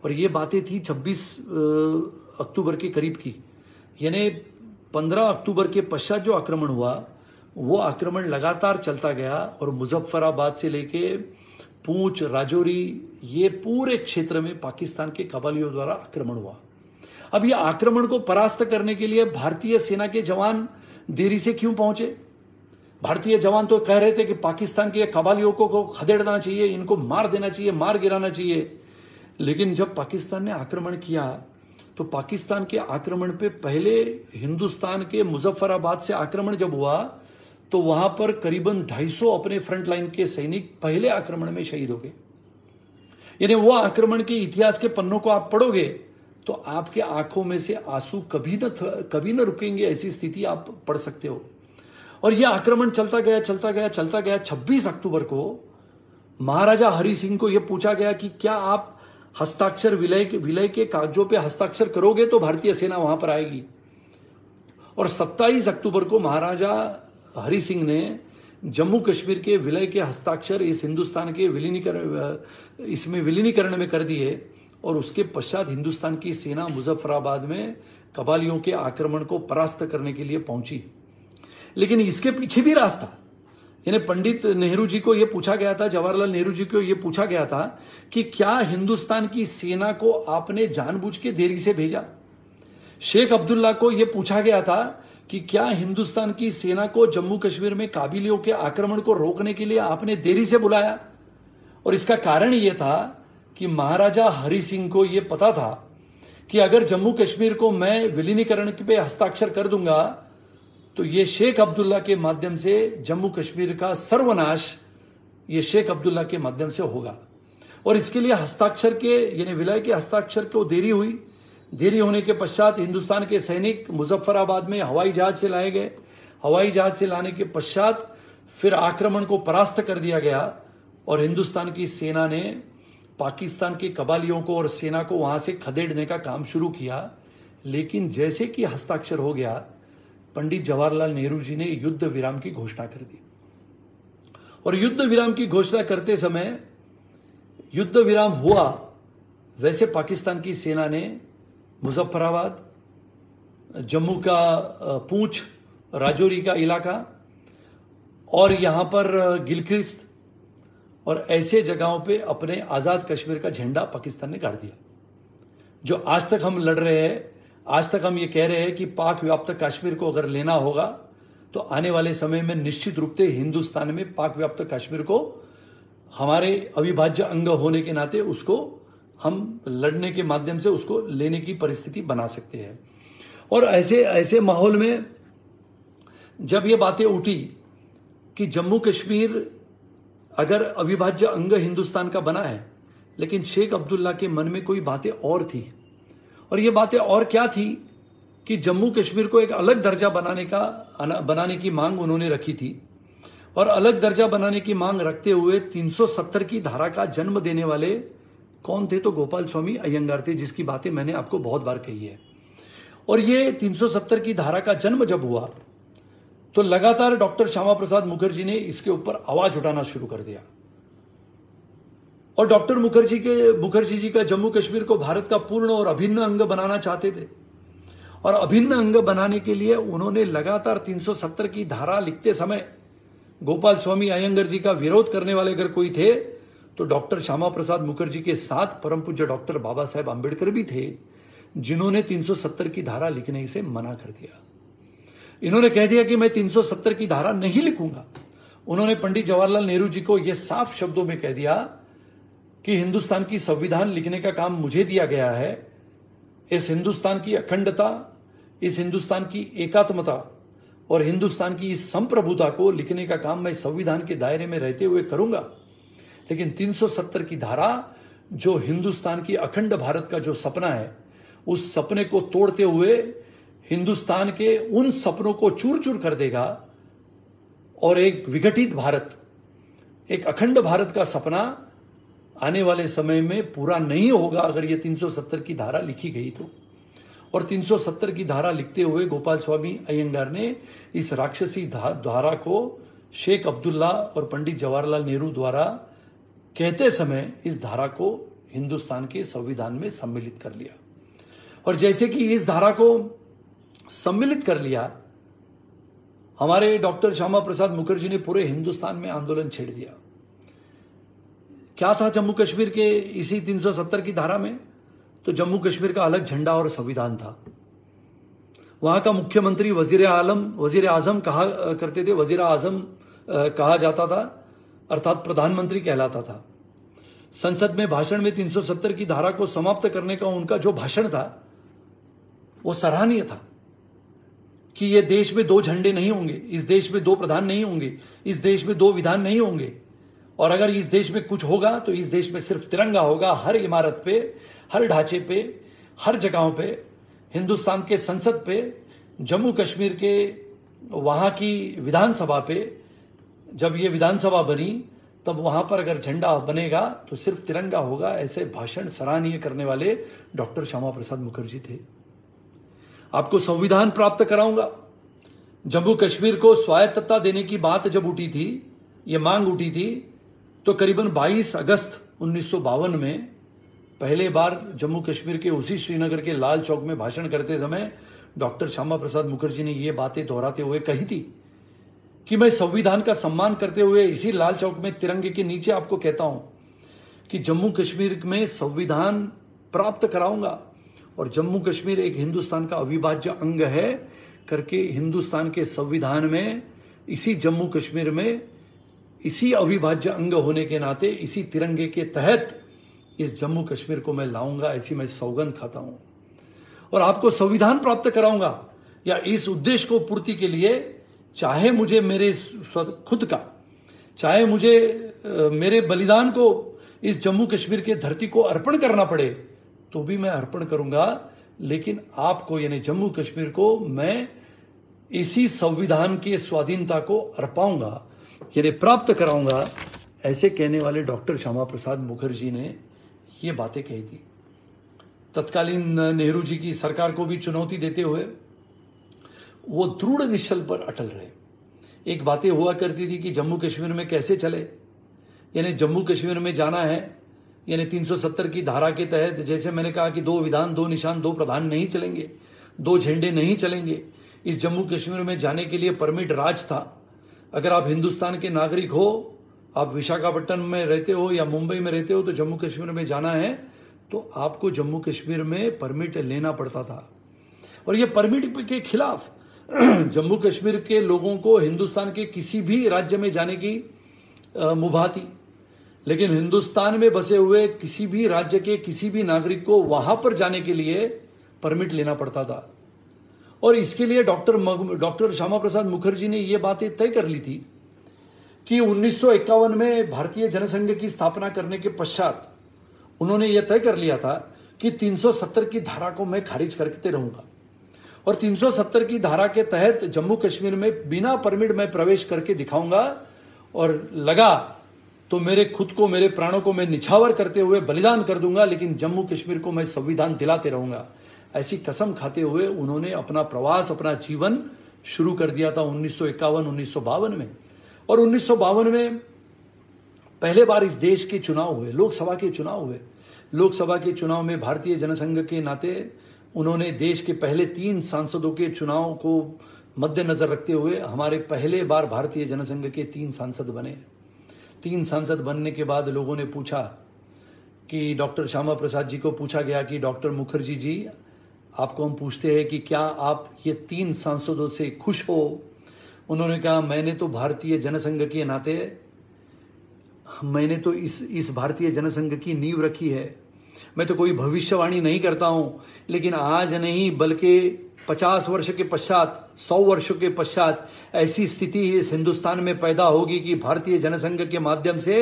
और ये बातें थी 26 अक्टूबर के करीब की, यानी 15 अक्टूबर के पश्चात जो आक्रमण हुआ वो आक्रमण लगातार चलता गया, और मुजफ्फराबाद से लेके पूंछ, राजौरी, ये पूरे क्षेत्र में पाकिस्तान के कबालियों द्वारा आक्रमण हुआ। अब ये आक्रमण को परास्त करने के लिए भारतीय सेना के जवान देरी से क्यों पहुंचे? भारतीय जवान तो कह रहे थे कि पाकिस्तान के कबालियों को खदेड़ना चाहिए, इनको मार देना चाहिए, मार गिराना चाहिए। लेकिन जब पाकिस्तान ने आक्रमण किया तो पाकिस्तान के आक्रमण पे पहले हिंदुस्तान के मुजफ्फराबाद से आक्रमण जब हुआ तो वहां पर करीबन 250 अपने फ्रंट लाइन के सैनिक पहले आक्रमण में शहीद हो गए। यानी वो आक्रमण के इतिहास के पन्नों को आप पढ़ोगे तो आपके आंखों में से आंसू कभी न रुकेंगे, ऐसी स्थिति आप पढ़ सकते हो। और यह आक्रमण चलता गया। 26 अक्टूबर को महाराजा हरि सिंह को यह पूछा गया कि क्या आप हस्ताक्षर विलय के कागजों पे हस्ताक्षर करोगे तो भारतीय सेना वहां पर आएगी। और 27 अक्टूबर को महाराजा हरि सिंह ने जम्मू कश्मीर के विलय के हस्ताक्षर इस हिंदुस्तान के विलीनीकरण में कर दिए, और उसके पश्चात हिंदुस्तान की सेना मुजफ्फराबाद में कबालियों के आक्रमण को परास्त करने के लिए पहुंची। लेकिन इसके पीछे भी रास्ता, यानी पंडित नेहरू जी को यह पूछा गया था, जवाहरलाल नेहरू जी को यह पूछा गया था कि क्या हिंदुस्तान की सेना को आपने जानबूझ के देरी से भेजा। शेख अब्दुल्ला को यह पूछा गया था कि क्या हिंदुस्तान की सेना को जम्मू कश्मीर में काबिलियों के आक्रमण को रोकने के लिए आपने देरी से बुलाया। और इसका कारण यह था कि महाराजा हरि सिंह को यह पता था कि अगर जम्मू कश्मीर को मैं विलीनीकरण पे हस्ताक्षर कर दूंगा तो यह शेख अब्दुल्ला के माध्यम से जम्मू कश्मीर का सर्वनाश यह शेख अब्दुल्ला के माध्यम से होगा। और इसके लिए हस्ताक्षर के, यानी विलय के हस्ताक्षर को देरी हुई, देरी होने के पश्चात हिंदुस्तान के सैनिक मुजफ्फराबाद में हवाई जहाज से लाए गए। हवाई जहाज से लाने के पश्चात फिर आक्रमण को परास्त कर दिया गया और हिंदुस्तान की सेना ने पाकिस्तान के कबालियों को और सेना को वहां से खदेड़ने का काम शुरू किया। लेकिन जैसे कि हस्ताक्षर हो गया, पंडित जवाहरलाल नेहरू जी ने युद्ध विराम की घोषणा कर दी। और युद्ध विराम की घोषणा करते समय युद्ध विराम हुआ, वैसे पाकिस्तान की सेना ने मुजफ्फराबाद, जम्मू का पूंछ, राजौरी का इलाका और यहां पर गिलक्रिस्ट और ऐसे जगहों पे अपने आजाद कश्मीर का झंडा पाकिस्तान ने गाड़ दिया। जो आज तक हम लड़ रहे हैं, आज तक हम ये कह रहे हैं कि पाक व्याप्त कश्मीर को अगर लेना होगा तो आने वाले समय में निश्चित रूप से हिंदुस्तान में पाक व्याप्त कश्मीर को हमारे अविभाज्य अंग होने के नाते उसको हम लड़ने के माध्यम से उसको लेने की परिस्थिति बना सकते हैं। और ऐसे माहौल में जब ये बातें उठी कि जम्मू कश्मीर अगर अविभाज्य अंग हिंदुस्तान का बना है, लेकिन शेख अब्दुल्ला के मन में कोई बातें और थी। और ये बातें और क्या थी कि जम्मू कश्मीर को एक अलग दर्जा बनाने की मांग उन्होंने रखी थी। और अलग दर्जा बनाने की मांग रखते हुए 370 की धारा का जन्म देने वाले कौन थे? तो गोपाल स्वामी अयंगार थे, जिसकी बातें मैंने आपको बहुत बार कही है। और ये 370 की धारा का जन्म जब हुआ तो लगातार डॉक्टर श्यामा प्रसाद मुखर्जी ने इसके ऊपर आवाज उठाना शुरू कर दिया। और डॉक्टर मुखर्जी जी का जम्मू कश्मीर को भारत का पूर्ण और अभिन्न अंग बनाना चाहते थे। और अभिन्न अंग बनाने के लिए उन्होंने लगातार 370 की धारा लिखते समय गोपाल स्वामी अयंगर जी का विरोध करने वाले अगर कोई थे तो डॉक्टर श्यामा प्रसाद मुखर्जी के साथ परम पूज्य डॉक्टर बाबा साहेब आंबेडकर भी थे, जिन्होंने 370 की धारा लिखने से मना कर दिया। इन्होंने कह दिया कि मैं 370 की धारा नहीं लिखूंगा। उन्होंने पंडित जवाहरलाल नेहरू जी को यह साफ शब्दों में कह दिया कि हिंदुस्तान की संविधान लिखने का काम मुझे दिया गया है। इस हिंदुस्तान की अखंडता, इस हिंदुस्तान की एकात्मता और हिंदुस्तान की इस संप्रभुता को लिखने का काम मैं संविधान के दायरे में रहते हुए करूंगा। लेकिन 370 की धारा जो हिंदुस्तान की अखंड भारत का जो सपना है, उस सपने को तोड़ते हुए हिंदुस्तान के उन सपनों को चूर चूर कर देगा और एक विघटित भारत, एक अखंड भारत का सपना आने वाले समय में पूरा नहीं होगा अगर ये 370 की धारा लिखी गई तो। और 370 की धारा लिखते हुए गोपाल स्वामी अयंगार ने इस राक्षसी धारा को शेख अब्दुल्ला और पंडित जवाहरलाल नेहरू द्वारा कहते समय इस धारा को हिंदुस्तान के संविधान में सम्मिलित कर लिया। और जैसे कि इस धारा को सम्मिलित कर लिया, हमारे डॉक्टर श्यामा प्रसाद मुखर्जी ने पूरे हिंदुस्तान में आंदोलन छेड़ दिया। क्या था जम्मू कश्मीर के इसी 370 की धारा में? तो जम्मू कश्मीर का अलग झंडा और संविधान था। वहां का मुख्यमंत्री वजीर आजम कहा करते थे, वजीर आजम कहा जाता था, अर्थात प्रधानमंत्री कहलाता था। संसद में भाषण में 370 की धारा को समाप्त करने का उनका जो भाषण था वो सराहनीय था कि ये देश में 2 झंडे नहीं होंगे, इस देश में 2 प्रधान नहीं होंगे, इस देश में 2 विधान नहीं होंगे, और अगर इस देश में कुछ होगा तो इस देश में सिर्फ तिरंगा होगा। हर इमारत पे, हर ढांचे पे, हर जगहों पे, हिंदुस्तान के संसद पे, जम्मू कश्मीर के वहां की विधानसभा पे, जब ये विधानसभा बनी तब वहां पर अगर झंडा बनेगा तो सिर्फ तिरंगा होगा। ऐसे भाषण सराहनीय करने वाले डॉक्टर श्यामा प्रसाद मुखर्जी थे। आपको संविधान प्राप्त कराऊंगा। जम्मू कश्मीर को स्वायत्तता देने की बात जब उठी थी, ये मांग उठी थी, तो करीबन 22 अगस्त 1952 में पहले बार जम्मू कश्मीर के उसी श्रीनगर के लाल चौक में भाषण करते समय डॉक्टर श्यामा प्रसाद मुखर्जी ने ये बातें दोहराते हुए कही थी कि मैं संविधान का सम्मान करते हुए इसी लाल चौक में तिरंगे के नीचे आपको कहता हूं कि जम्मू कश्मीर में संविधान प्राप्त कराऊंगा और जम्मू कश्मीर एक हिंदुस्तान का अविभाज्य अंग है करके हिंदुस्तान के संविधान में इसी जम्मू कश्मीर में इसी अविभाज्य अंग होने के नाते इसी तिरंगे के तहत इस जम्मू कश्मीर को मैं लाऊंगा, ऐसी मैं सौगंध खाता हूं। और आपको संविधान प्राप्त कराऊंगा या इस उद्देश्य को पूर्ति के लिए चाहे मुझे मेरे खुद का, चाहे मुझे मेरे बलिदान को इस जम्मू कश्मीर के धरती को अर्पण करना पड़े तो भी मैं अर्पण करूंगा, लेकिन आपको यानी जम्मू कश्मीर को मैं इसी संविधान की स्वाधीनता को अर्पाऊंगा यानी प्राप्त कराऊंगा, ऐसे कहने वाले डॉक्टर श्यामा प्रसाद मुखर्जी ने ये बातें कही थी। तत्कालीन नेहरू जी की सरकार को भी चुनौती देते हुए वो दृढ़ निश्चल पर अटल रहे। एक बातें हुआ करती थी कि जम्मू कश्मीर में कैसे चले, यानी जम्मू कश्मीर में जाना है यानी 370 की धारा के तहत, जैसे मैंने कहा कि 2 विधान 2 निशान 2 प्रधान नहीं चलेंगे, 2 झंडे नहीं चलेंगे। इस जम्मू कश्मीर में जाने के लिए परमिट राज था। अगर आप हिंदुस्तान के नागरिक हो, आप विशाखापट्टनम में रहते हो या मुंबई में रहते हो, तो जम्मू कश्मीर में जाना है तो आपको जम्मू कश्मीर में परमिट लेना पड़ता था। और ये परमिट के खिलाफ जम्मू कश्मीर के लोगों को हिंदुस्तान के किसी भी राज्य में जाने की मुभा थी, लेकिन हिंदुस्तान में बसे हुए किसी भी राज्य के किसी भी नागरिक को वहां पर जाने के लिए परमिट लेना पड़ता था। और इसके लिए डॉक्टर श्यामा प्रसाद मुखर्जी ने यह बातें तय कर ली थी कि 1951 में भारतीय जनसंघ की स्थापना करने के पश्चात उन्होंने यह तय कर लिया था कि 370 की धारा को मैं खारिज करते रहूंगा और 370 की धारा के तहत जम्मू कश्मीर में बिना परमिट में प्रवेश करके दिखाऊंगा, और लगा तो मेरे खुद को, मेरे प्राणों को मैं निछावर करते हुए बलिदान कर दूंगा, लेकिन जम्मू कश्मीर को मैं संविधान दिलाते रहूंगा। ऐसी कसम खाते हुए उन्होंने अपना प्रवास, अपना जीवन शुरू कर दिया था 1951-1952 में। और 1952 में पहले बार इस देश के चुनाव हुए, लोकसभा के चुनाव हुए। लोकसभा के चुनाव में भारतीय जनसंघ के नाते उन्होंने देश के पहले 3 सांसदों के चुनाव को मद्देनजर रखते हुए हमारे पहले बार भारतीय जनसंघ के 3 सांसद बने। 3 सांसद बनने के बाद लोगों ने पूछा कि डॉक्टर श्यामा प्रसाद जी को पूछा गया कि डॉक्टर मुखर्जी जी, आपको हम पूछते हैं कि क्या आप ये 3 सांसदों से खुश हो? उन्होंने कहा, मैंने तो भारतीय जनसंघ के नाते मैंने तो इस भारतीय जनसंघ की नींव रखी है। मैं तो कोई भविष्यवाणी नहीं करता हूं, लेकिन आज नहीं बल्कि 50 वर्ष के पश्चात, 100 वर्षों के पश्चात ऐसी स्थिति इस हिंदुस्तान में पैदा होगी कि भारतीय जनसंघ के माध्यम से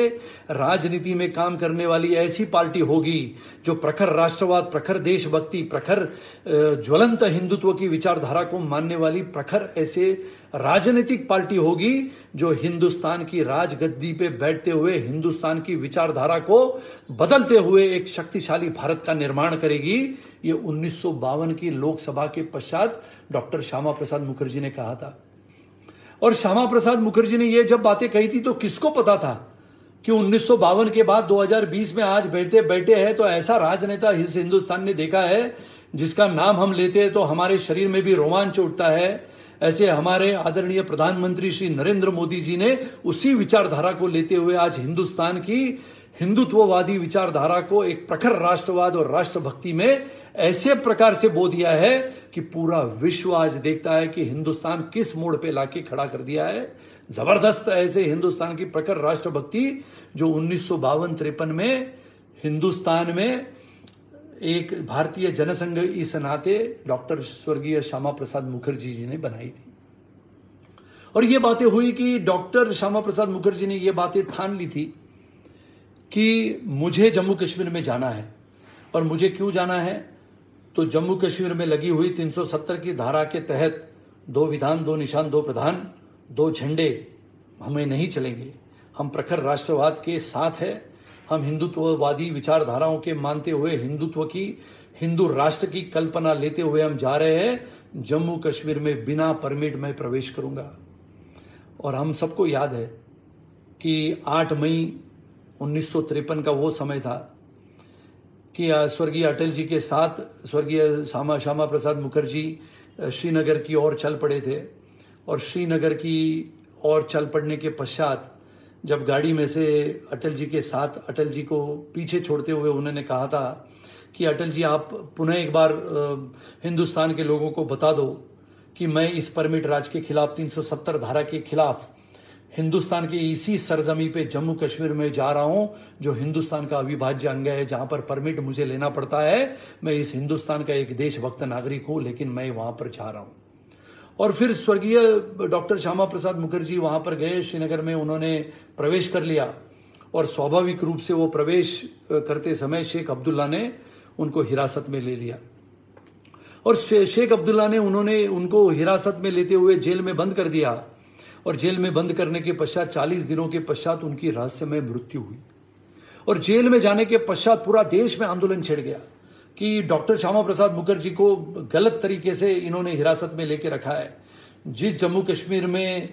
राजनीति में काम करने वाली ऐसी पार्टी होगी जो प्रखर राष्ट्रवाद, प्रखर देशभक्ति, प्रखर ज्वलंत हिंदुत्व की विचारधारा को मानने वाली प्रखर ऐसे राजनीतिक पार्टी होगी जो हिंदुस्तान की राजगद्दी पे बैठते हुए हिंदुस्तान की विचारधारा को बदलते हुए एक शक्तिशाली भारत का निर्माण करेगी। ये 1952 की लोकसभा के पश्चात डॉक्टर श्यामा प्रसाद मुखर्जी ने कहा था। और श्यामा प्रसाद मुखर्जी ने ये जब बातें कही थी तो किसको पता था कि 1952 के बाद 2020 में आज बैठे बैठे हैं तो ऐसा राजनेता इस हिंदुस्तान ने देखा है जिसका नाम हम लेते हैं तो हमारे शरीर में भी रोमांच उठता है। ऐसे हमारे आदरणीय प्रधानमंत्री श्री नरेंद्र मोदी जी ने उसी विचारधारा को लेते हुए आज हिंदुस्तान की हिंदुत्ववादी विचारधारा को एक प्रखर राष्ट्रवाद और राष्ट्रभक्ति में ऐसे प्रकार से बो दिया है कि पूरा विश्व आज देखता है कि हिंदुस्तान किस मोड़ पे लाके खड़ा कर दिया है। जबरदस्त ऐसे हिंदुस्तान की प्रखर राष्ट्रभक्ति जो 1952-53 में हिंदुस्तान में एक भारतीय जनसंघ इस नाते डॉक्टर स्वर्गीय श्यामा प्रसाद मुखर्जी जी ने बनाई थी। और ये बातें हुई कि डॉक्टर श्यामा प्रसाद मुखर्जी ने ये बातें ठान ली थी कि मुझे जम्मू कश्मीर में जाना है। और मुझे क्यों जाना है? तो जम्मू कश्मीर में लगी हुई 370 की धारा के तहत 2 विधान 2 निशान 2 प्रधान 2 झंडे हमें नहीं चलेंगे। हम प्रखर राष्ट्रवाद के साथ है। हम हिंदुत्ववादी विचारधाराओं के मानते हुए हिंदुत्व की, हिंदू राष्ट्र की कल्पना लेते हुए हम जा रहे हैं। जम्मू कश्मीर में बिना परमिट में प्रवेश करूंगा। और हम सबको याद है कि 8 मई 1953 का वो समय था कि स्वर्गीय अटल जी के साथ स्वर्गीय श्यामा प्रसाद मुखर्जी श्रीनगर की ओर चल पड़े थे। और श्रीनगर की ओर चल पड़ने के पश्चात जब गाड़ी में से अटल जी के साथ अटल जी को पीछे छोड़ते हुए उन्होंने कहा था कि अटल जी, आप पुनः एक बार हिंदुस्तान के लोगों को बता दो कि मैं इस परमिट राज के खिलाफ 370 धारा के खिलाफ हिंदुस्तान के इसी सरजमी पे जम्मू कश्मीर में जा रहा हूं जो हिंदुस्तान का अविभाज्य अंग है, जहां पर परमिट मुझे लेना पड़ता है। मैं इस हिंदुस्तान का एक देशभक्त नागरिक हूं, लेकिन मैं वहां पर जा रहा हूं। और फिर स्वर्गीय डॉक्टर श्यामा प्रसाद मुखर्जी वहां पर गए। श्रीनगर में उन्होंने प्रवेश कर लिया और स्वाभाविक रूप से वो प्रवेश करते समय शेख अब्दुल्ला ने उनको हिरासत में ले लिया। और शेख अब्दुल्ला ने उन्होंने उनको हिरासत में लेते हुए जेल में बंद कर दिया और जेल में बंद करने के पश्चात 40 दिनों के पश्चात उनकी रहस्यमय मृत्यु हुई। और जेल में जाने के पश्चात पूरा देश में आंदोलन छिड़ गया कि डॉक्टर श्यामा प्रसाद मुखर्जी को गलत तरीके से इन्होंने हिरासत में लेके रखा है। जिस जम्मू कश्मीर में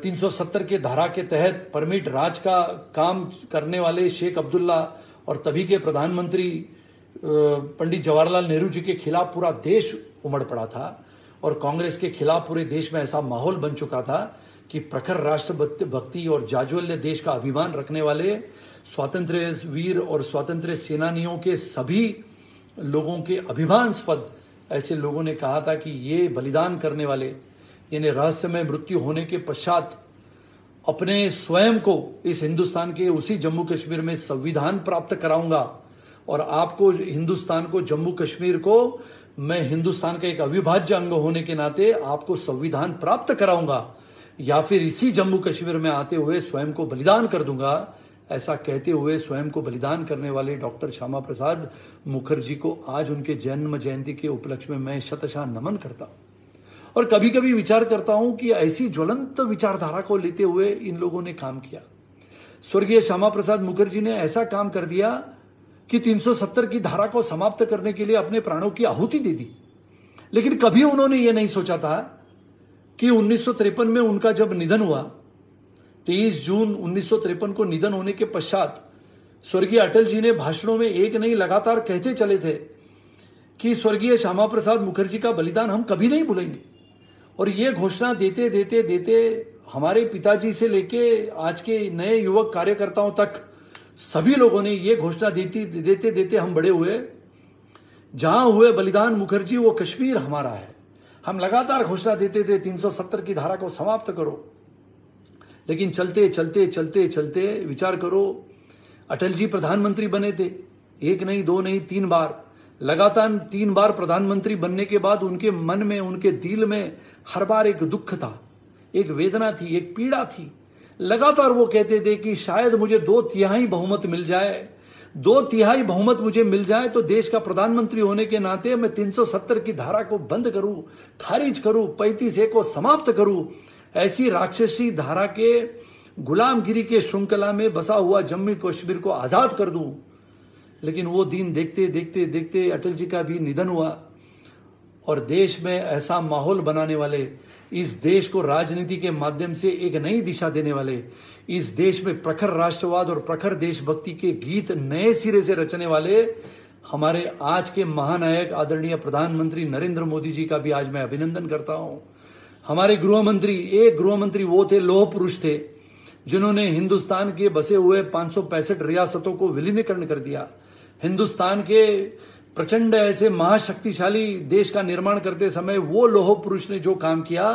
370 के धारा के तहत परमिट राज का काम करने वाले शेख अब्दुल्ला और तभी के प्रधानमंत्री पंडित जवाहरलाल नेहरू जी के खिलाफ पूरा देश उमड़ पड़ा था और कांग्रेस के खिलाफ पूरे देश में ऐसा माहौल बन चुका था कि प्रखर राष्ट्रभक्ति और जाज्वल्य देश का अभिमान रखने वाले स्वातंत्र्य वीर और स्वातंत्र्य सेनानियों के सभी लोगों के अभिमानास्पद ऐसे लोगों ने कहा था कि ये बलिदान करने वाले, यानी रहस्यमय मृत्यु होने के पश्चात अपने स्वयं को इस हिंदुस्तान के उसी जम्मू कश्मीर में संविधान प्राप्त कराऊंगा और आपको हिंदुस्तान को, जम्मू कश्मीर को मैं हिंदुस्तान का एक अविभाज्य अंग होने के नाते आपको संविधान प्राप्त कराऊंगा या फिर इसी जम्मू कश्मीर में आते हुए स्वयं को बलिदान कर दूंगा। ऐसा कहते हुए स्वयं को बलिदान करने वाले डॉक्टर श्यामा प्रसाद मुखर्जी को आज उनके जन्म जयंती के उपलक्ष्य में मैं शतशः नमन करता हूं और कभी कभी विचार करता हूं कि ऐसी ज्वलंत विचारधारा को लेते हुए इन लोगों ने काम किया। स्वर्गीय श्यामा प्रसाद मुखर्जी ने ऐसा काम कर दिया कि 370 की धारा को समाप्त करने के लिए अपने प्राणों की आहुति दे दी, लेकिन कभी उन्होंने यह नहीं सोचा था कि 1953 में उनका जब निधन हुआ, 23 जून 1953 को निधन होने के पश्चात स्वर्गीय अटल जी ने भाषणों में एक नहीं लगातार कहते चले थे कि स्वर्गीय श्यामा प्रसाद मुखर्जी का बलिदान हम कभी नहीं भूलेंगे। और ये घोषणा देते देते देते हमारे पिताजी से लेके आज के नए युवक कार्यकर्ताओं तक सभी लोगों ने ये घोषणा देते देते हम बड़े हुए, जहां हुए बलिदान मुखर्जी वो कश्मीर हमारा है। हम लगातार घोषणा देते थे 370 की धारा को समाप्त करो, लेकिन चलते चलते चलते चलते विचार करो, अटल जी प्रधानमंत्री बने थे, एक नहीं दो नहीं 3 बार, लगातार 3 बार प्रधानमंत्री बनने के बाद उनके मन में, उनके दिल में हर बार एक दुख था, एक वेदना थी, एक पीड़ा थी। लगातार वो कहते थे कि शायद मुझे 2/3 बहुमत मिल जाए, 2/3 बहुमत मुझे मिल जाए तो देश का प्रधानमंत्री होने के नाते मैं 370 की धारा को बंद करूं, खारिज करूं, 35A को समाप्त करूं, ऐसी राक्षसी धारा के गुलामगिरी के श्रृंखला में बसा हुआ जम्मू कश्मीर को आजाद कर दूं। लेकिन वो दिन देखते देखते देखते अटल जी का भी निधन हुआ और देश में ऐसा माहौल बनाने वाले, इस देश को राजनीति के माध्यम से एक नई दिशा देने वाले, इस देश में प्रखर राष्ट्रवाद और प्रखर देशभक्ति के गीत नए सिरे से रचने वाले हमारे आज के महानायक आदरणीय प्रधानमंत्री नरेंद्र मोदी जी का भी आज मैं अभिनंदन करता हूं। हमारे गृहमंत्री, एक गृहमंत्री वो थे, लौह पुरुष थे, जिन्होंने हिंदुस्तान के बसे हुए 565 रियासतों को विलीनीकरण कर दिया। हिंदुस्तान के प्रचंड ऐसे महाशक्तिशाली देश का निर्माण करते समय वो लौह पुरुष ने जो काम किया,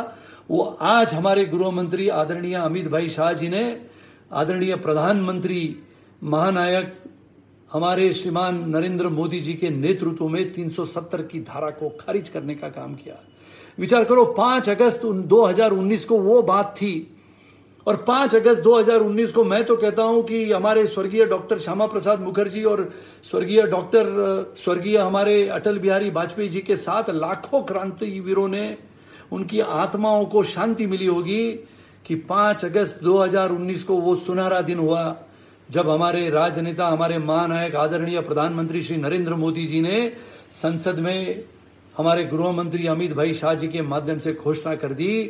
वो आज हमारे गृह मंत्री आदरणीय अमित भाई शाह जी ने, आदरणीय प्रधानमंत्री महानायक हमारे श्रीमान नरेंद्र मोदी जी के नेतृत्व में 370 की धारा को खारिज करने का काम किया। विचार करो, 5 अगस्त 2019 को वो बात थी और 5 अगस्त 2019 को मैं तो कहता हूं कि हमारे स्वर्गीय डॉक्टर श्यामा प्रसाद मुखर्जी और स्वर्गीय हमारे अटल बिहारी वाजपेयी जी के साथ लाखों क्रांतिवीरों ने, उनकी आत्माओं को शांति मिली होगी कि 5 अगस्त 2019 को वो सुनहरा दिन हुआ जब हमारे राजनेता, हमारे महानायक आदरणीय प्रधानमंत्री श्री नरेंद्र मोदी जी ने संसद में हमारे गृह मंत्री अमित भाई शाह जी के माध्यम से घोषणा कर दी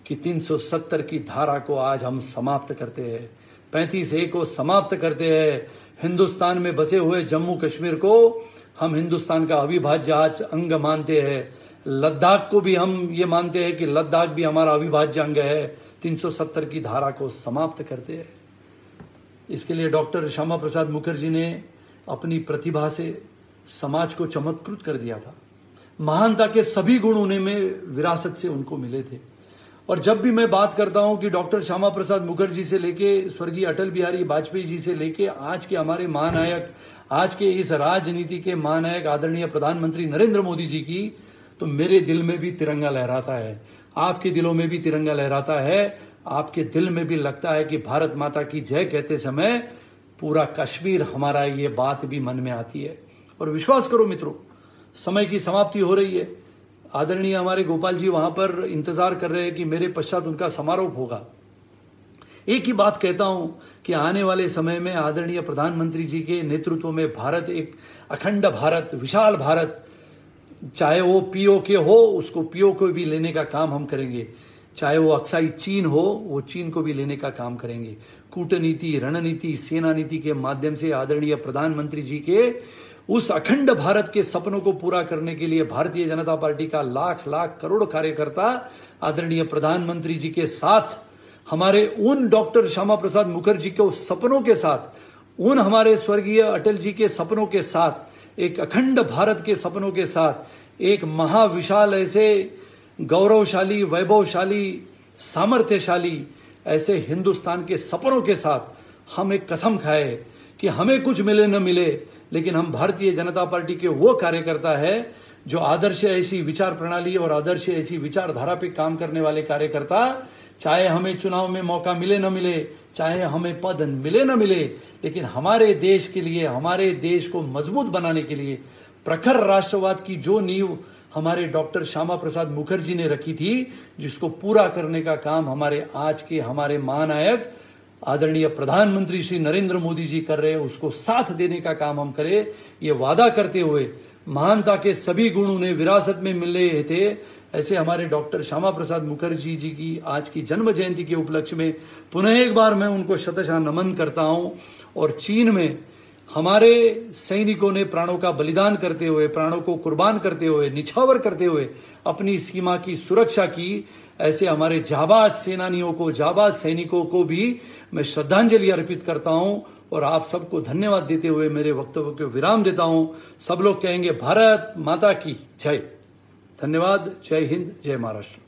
कि 370 की धारा को आज हम समाप्त करते हैं, 35A को समाप्त करते हैं, हिंदुस्तान में बसे हुए जम्मू कश्मीर को हम हिंदुस्तान का अविभाज्य आज अंग मानते हैं, लद्दाख को भी हम ये मानते हैं कि लद्दाख भी हमारा अविभाज्य अंग है, 370 की धारा को समाप्त करते हैं। इसके लिए डॉक्टर श्यामा प्रसाद मुखर्जी ने अपनी प्रतिभा से समाज को चमत्कृत कर दिया था। महानता के सभी गुण उन्हें में विरासत से उनको मिले थे। और जब भी मैं बात करता हूं कि डॉक्टर श्यामा प्रसाद मुखर्जी से लेके स्वर्गीय अटल बिहारी वाजपेयी जी से लेके आज के हमारे महानायक, आज के इस राजनीति के महानायक आदरणीय प्रधानमंत्री नरेंद्र मोदी जी की, तो मेरे दिल में भी तिरंगा लहराता है, आपके दिलों में भी तिरंगा लहराता है, आपके दिल में भी लगता है कि भारत माता की जय कहते समय पूरा कश्मीर हमारा, ये बात भी मन में आती है। और विश्वास करो मित्रों, समय की समाप्ति हो रही है। आदरणीय हमारे गोपाल जी वहां पर इंतजार कर रहे हैं कि मेरे पश्चात उनका समारोह होगा। एक ही बात कहता हूं कि आने वाले समय में आदरणीय प्रधानमंत्री जी के नेतृत्व में भारत एक अखंड भारत, विशाल भारत, चाहे वो पीओके हो, उसको पीओके भी लेने का काम हम करेंगे। चाहे वो अक्साई चीन हो, वो चीन को भी लेने का काम करेंगे। कूटनीति, रणनीति, सेना नीति के माध्यम से आदरणीय प्रधानमंत्री जी के उस अखंड भारत के सपनों को पूरा करने के लिए भारतीय जनता पार्टी का लाख लाख करोड़ कार्यकर्ता आदरणीय प्रधानमंत्री जी के साथ, हमारे उन डॉक्टर श्यामा प्रसाद मुखर्जी के सपनों के साथ, उन हमारे स्वर्गीय अटल जी के सपनों के साथ, एक अखंड भारत के सपनों के साथ, एक महाविशाल ऐसे गौरवशाली, वैभवशाली, सामर्थ्यशाली ऐसे हिंदुस्तान के सपनों के साथ हम एक कसम खाए कि हमें कुछ मिले न मिले, लेकिन हम भारतीय जनता पार्टी के वो कार्यकर्ता है जो आदर्श ऐसी विचार प्रणाली और आदर्श ऐसी विचारधारा पे काम करने वाले कार्यकर्ता, चाहे हमें चुनाव में मौका मिले न मिले, चाहे हमें पद मिले न मिले, लेकिन हमारे देश के लिए, हमारे देश को मजबूत बनाने के लिए प्रखर राष्ट्रवाद की जो नींव हमारे डॉक्टर श्यामा प्रसाद मुखर्जी ने रखी थी, जिसको पूरा करने का काम हमारे आज के हमारे महानायक आदरणीय प्रधानमंत्री श्री नरेंद्र मोदी जी कर रहे हैं, उसको साथ देने का काम हम करें, ये वादा करते हुए, महानता के सभी गुण उन्हें विरासत में मिल रहे थे, ऐसे हमारे डॉक्टर श्यामा प्रसाद मुखर्जी जी की आज की जन्म जयंती के उपलक्ष्य में पुनः एक बार मैं उनको शतशः नमन करता हूं। और चीन में हमारे सैनिकों ने प्राणों का बलिदान करते हुए, प्राणों को कुर्बान करते हुए, निछावर करते हुए अपनी सीमा की सुरक्षा की, ऐसे हमारे जाबाज सेनानियों को, जाबाज सैनिकों को भी मैं श्रद्धांजलि अर्पित करता हूं और आप सबको धन्यवाद देते हुए मेरे वक्तव्य को विराम देता हूं। सब लोग कहेंगे भारत माता की जय। धन्यवाद। जय हिंद, जय महाराष्ट्र।